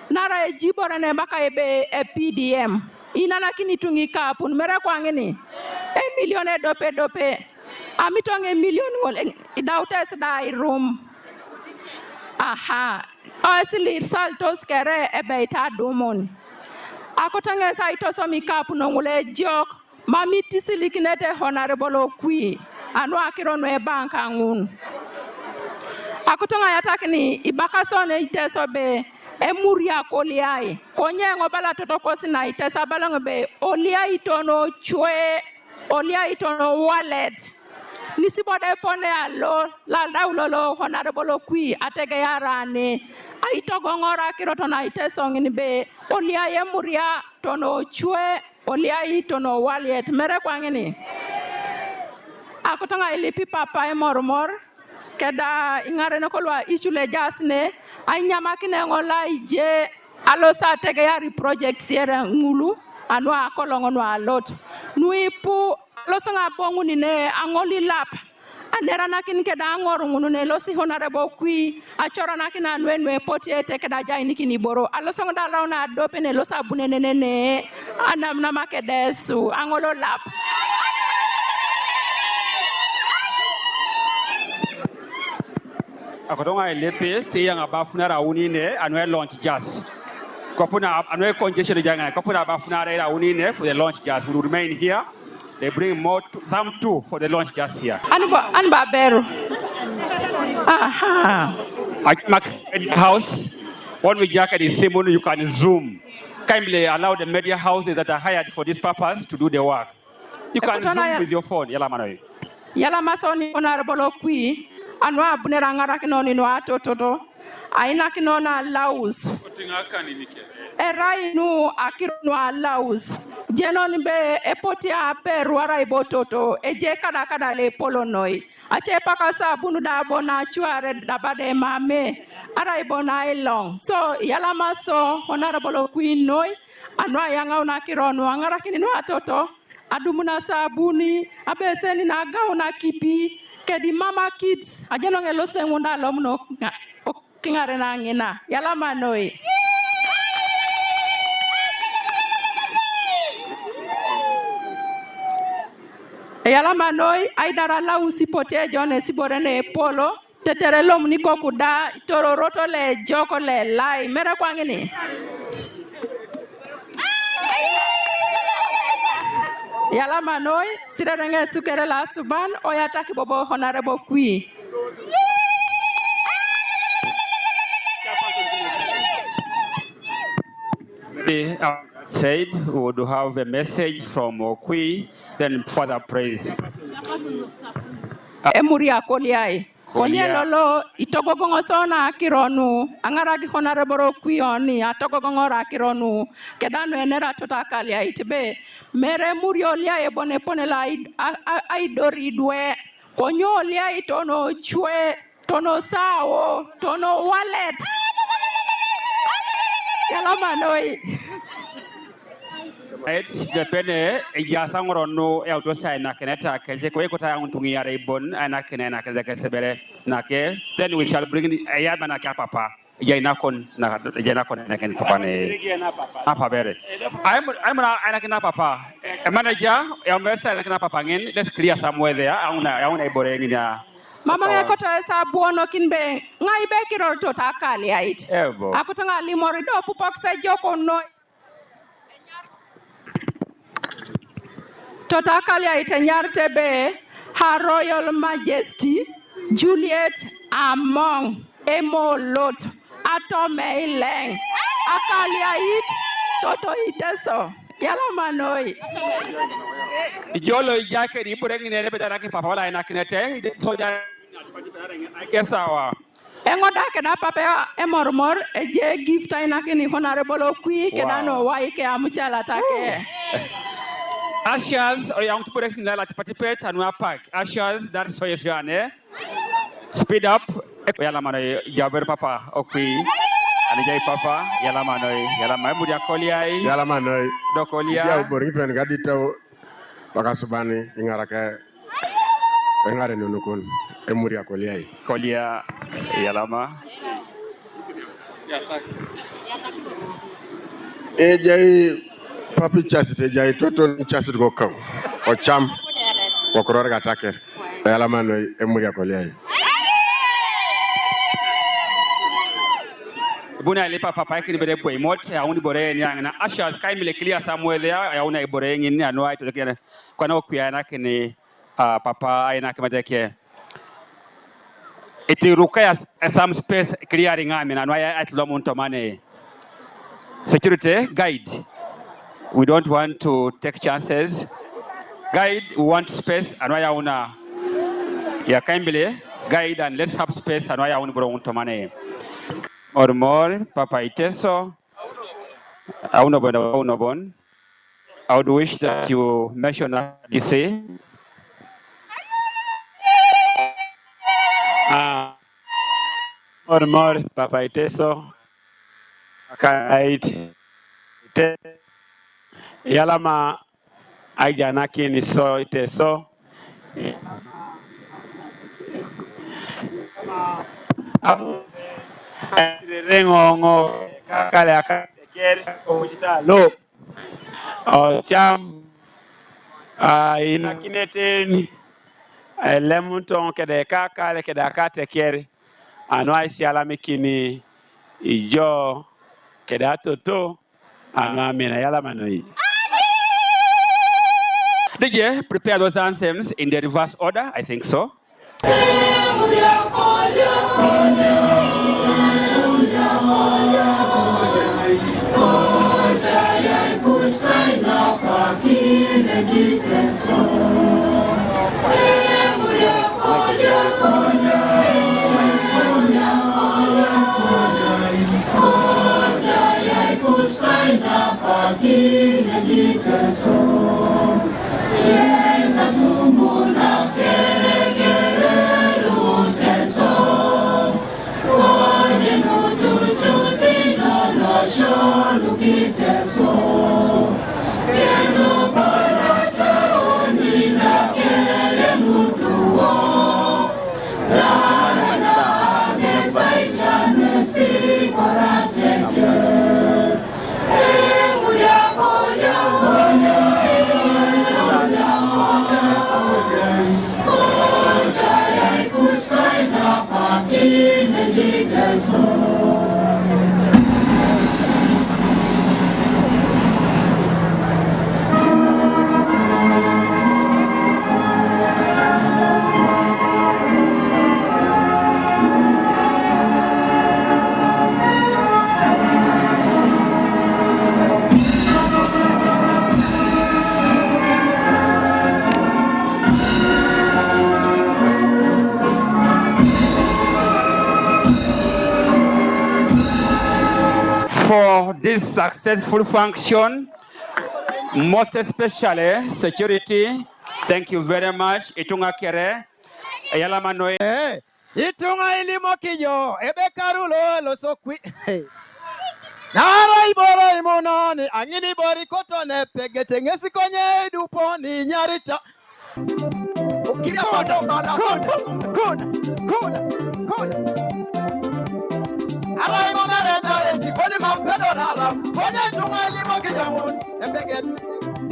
nara e jibora ne baka ebe e PDM inana kini tungi kapun mere kwangeni e milione dope amitonge million ngol idautes dai room aha asili saltos kere ebe ita dumon Akotanga Iteso mikapu nongule jok mamiti silikinete honorable Okwi anu akirono e banka ngun. Akotanga yatakini ibakasone Iteso be emuria koliai konye ngobala totokosi na Iteso balango be olia itono chwe olia itono wallet nisibode pone alo la daulolo honorable Okwi atege yarane aitogo ngora kiroto na Iteso ngini be olia emuria tono chwe olia itono wallet mere kwangini akotanga ilipi papa Emorimor keda ingare no kolwa ichule jasne anyama kine ngola ije alo sa tege yari project sierra ngulu anwa akolongo no alot nuipu lo sanga bongu ni ne angoli lap anera nakin keda angor ngunu ne lo si honorable Okwi achora nakin anwenwe poti ete keda jai nikini boro alo sanga da launa dope ne lo sabune ne anamna makedesu angolo lap Akotanga lepe te yang abafunara unine anwe launch just. Kopuna anwe congestion janga kopuna abafunara unine for the launch just will remain here. They bring more some too for the launch just here. Anba beru. Aha. Max house one with jacket is simple you can zoom. Kindly allow the media houses that are hired for this purpose to do the work. You can zoom with your phone. Yala manoi. Yala masoni honorable Okwi anwa bunera ngara kinoni no atototo aina kinona laus erai nu akirno laus jenoni be epoti a perwara ibototo eje kada le polonoi ache pakasa bunu da bona chuare da bade mame ara ibona ilong so yala maso honorable Okwi noi anwa yanga una kirono ngara kinino atoto adumuna sabuni abeseni na gauna kipi kedi mama kids ajeno ngelose ngunda lomno kingare na ngina yala manoi yala manoi aidara la usipote jone siborene polo tetere lomni kokuda tororoto le joko le lai mera kwangini yala manoi sirenge sukere la suban oyataki bobo honorable Okwi said we would have a message from Okwi then further praise. Emuria koliai konye lolo itogogongo sona kironu angara ki honorable Okwi oni atogogongora kironu kedano enera totakali aitbe mere murio lia ebone ponela aidori dwe konyo lia itono chwe tono sao tono wallet yala manoi The pene ya sangoro no e autosa na keneta keje ko ekota untungi ya rebon ana kenena keze kesebere na ke then we shall bring ya bana ka papa ya inakon na ya nakon na ken papa ne apa bere I'm ana kena papa manager ya mbesa na kena papa ngin let's clear somewhere there auna ibore nginya mama ngakota esa buono kinbe ngai be kiro to takali ait akutanga limori do pupokse joko no Totakali aitenyarte be Her Royal Majesty Juliet Among Emolot Atome Leng Akalia it Toto Iteso yala manoi Jolo yake ni buregi ne betara ke papa wala ina kinete soja kesawa engoda keda papa Emorimor eje gift ina kini honorable Okwi kedano waike amuchala take Ashers, young to put in the participate and we park. Ashers, that's so you speed up. Yalamano, Yoweri Papa, Okwi, and Jay Papa, Yalamano, Yalamaya Koliai, Yalamano, Dokolia, Boripen Gadito, Bakasubani, Ingaraka, Engarenukun, Emuria Koliai. Kolia, Yalama. AJ Papi chasite jai toto ni chasit go kaw o cham ko ko rorga taker yala mano Emuria Koliai Buna lepa papa kini bere boy mot ya uni bore ni na ashas kai mile clear somewhere there ya una bore ngin ya no ai to kene kwana okwi na kini papa ai na kama deke it requires some space clearing amina no ya at lomunto mane security guide. We don't want to take chances. Guide, we want space and why una ya kaimbele guide and let's have space and why una bro unto mane. Emorimor Papa Iteso, I would wish that you mention DC. Emorimor Papa Iteso, Kait Yalama Aijanaki Niso Iteso. Rengo kale akakere ojita lo cham ina kineteni lemunton kede kakale kede akate kere anwa isi alamikini ijo kede atoto anwa mina yala manoi. DJ, prepare those anthems in the reverse order, I think so. For this successful function, most especially security, thank you very much. Itunga kere, ayala manoe. Itunga ilimo kijo, ebe karulo lo sokwi. Nara iboro imonani, angini bori koto ne pegete ngesi konye duponi nyarita. Kuna. Ara imona reta enti koni mampedo nara, konye tunga ilimo kijo ebeget.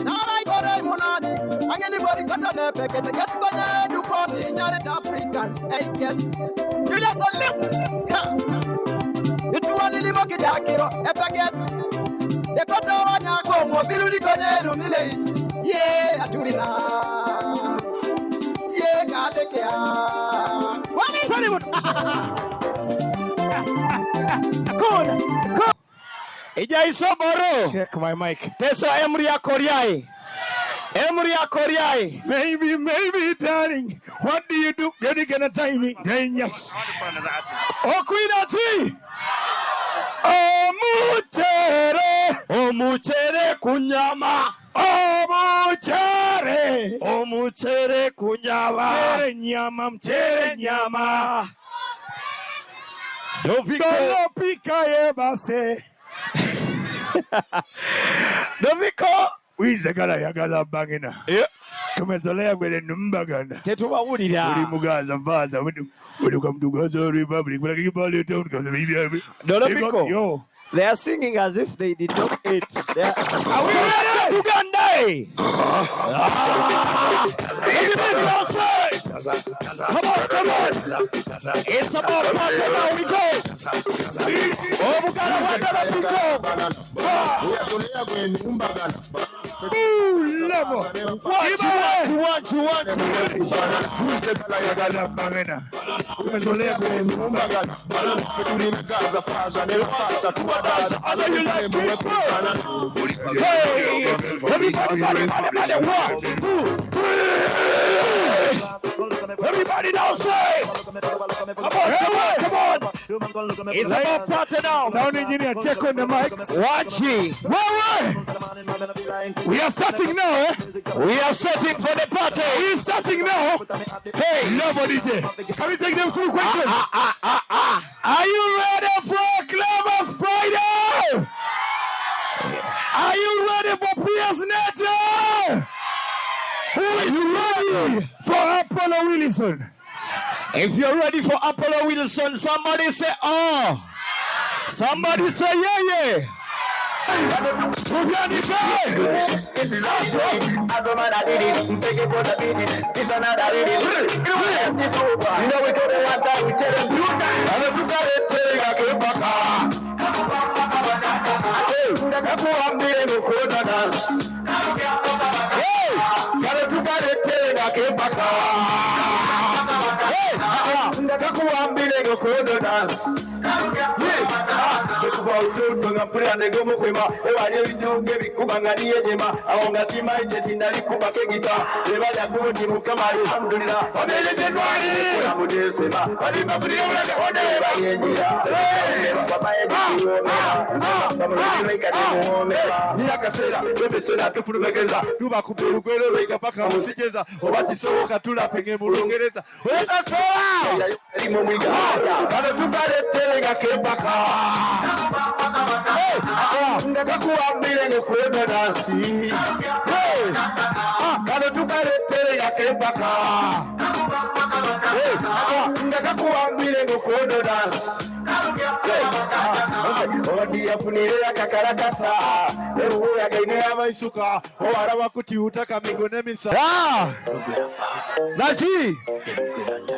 Nara iboro imonani, angini bori koto ne pegete ngesi konye duponi nyarita Africans. Hey, guess. You just a live. You want to live a kidakiro, epaget. The Cotawan Yako, mobility Conero village. Yeah, Aturina. Yeah, Gadekea. What is Hollywood? Good. Ija Isoboro. Check my mic. Teso Emria Koryai. Emria Koryai. Maybe, darling. What do you do? You're gonna time me. Yes. Okwi Constantine. Omuchere kunyama. Omuchere kunyama. Mchere nyama. Doviko pika yebase. Doviko wizagala yagala bangina. Tumezolea gwele numbagana. Tetubawulira. Uli mugaza vaza. Republic. Yo. They are singing as if they did not eat. Are we ready? Uganda! Come on. It's about Pata now. We go. Oh, we gotta level. Who's the everybody now say, come on. It's about Pata now. Sound engineer, check on the mics. Watch it. We are starting now, eh? We are setting for the party. We are starting now. Hey, nobody say. Can we take them through questions? Are you ready for Clever Spider? Are you ready for P.S. Nature? Who is ready for Apollo Wilson? If you're ready for Apollo Wilson, somebody say, oh. Somebody say, yeah. Put on the guy. It's awesome. As a man, I did it. Take it for the beat. It's another reading. It's over. You know, we told them one time, we tell them two times. And if you got it, tell them I came back. Hey, that's what I'm doing. No corner dance. Hey, if you got it, tell them I came back. Hey, that's what I'm doing. No corner dance.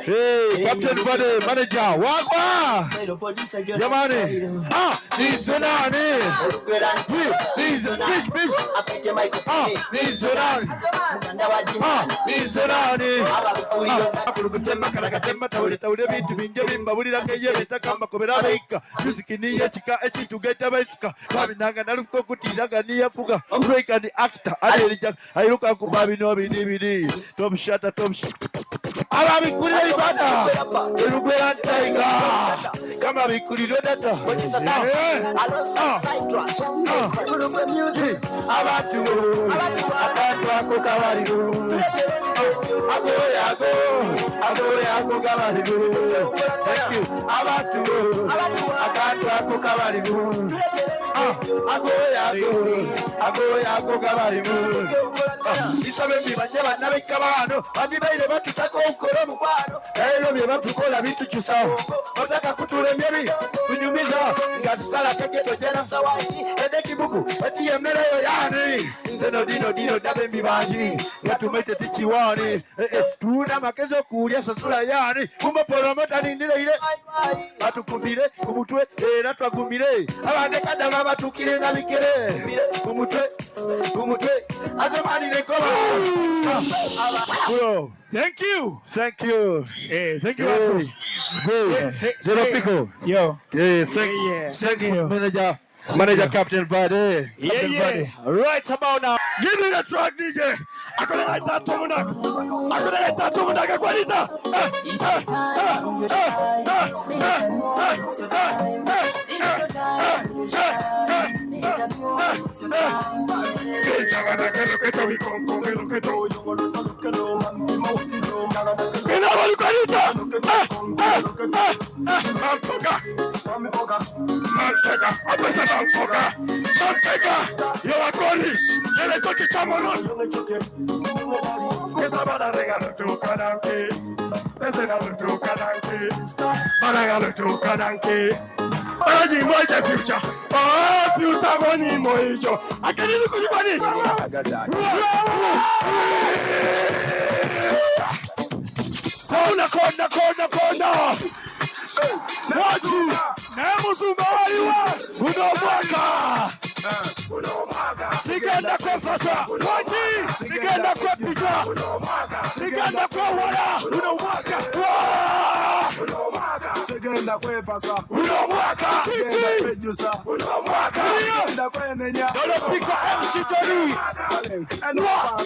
Hey, Captain Bade, manager, Wagwa! Yamani! Please, Zonani! Please, big! Please, Zonani! Please, Zonani! Kama bikuliro data. Abatu ako kabariro. Ago kabariro. Thank you. Abatu ako kabariro. Ago kabariro. Isabe bibanje nabikabano. Adibaire batutako okora mukwano. Ero bye batukola bitu kyusawo. Otaka kutulemyeri kunyumiza ngatusala keketo jena sawaini edeki buku eti yemereyo yani nzeno dino dabe mibanji ngatumete tichiwani tuna makezo kulya sasula yani kumba polomota nindile ile batukumbire kumutwe era twagumire abande kadaba batukire na bikere kumutwe azamani nekoba. Thank you. Thank you. Hey, thank you. Hey. Good. Zero Pico. Yo. Hey, thank you. Manager Captain Bade. Yeah. Right about now. Give me the track, DJ. I'm gonna get that to Munaka Qualita. Kona. Wachi, Nemuzumba waliwa, unomwaka. Sigenda kwa fasa, wachi, sigenda kwa pizza, sigenda kwa wala, unomwaka. Sigenda kwa fasa, unomwaka. Sigenda kwa jusa, unomwaka. Sigenda kwa nenya, dole pika MC Tori. 1,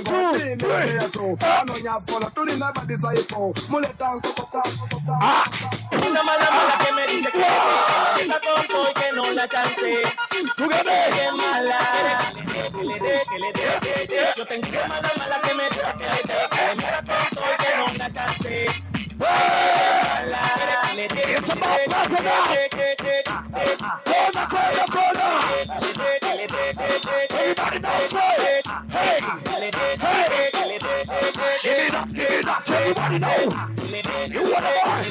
2, 3. Ano nyafola, tuli na badisa ipo, muleta nkokota. Una mala que me dice que está tonto y que no la chance. Que mala, que le dé. Yo tengo una mala que me dice que está tonto y que no la chance. It's about president. Kona. Everybody knows it. Hey. Get it up. Everybody know. You want to watch.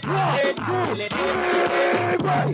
1, 2, 3, 4.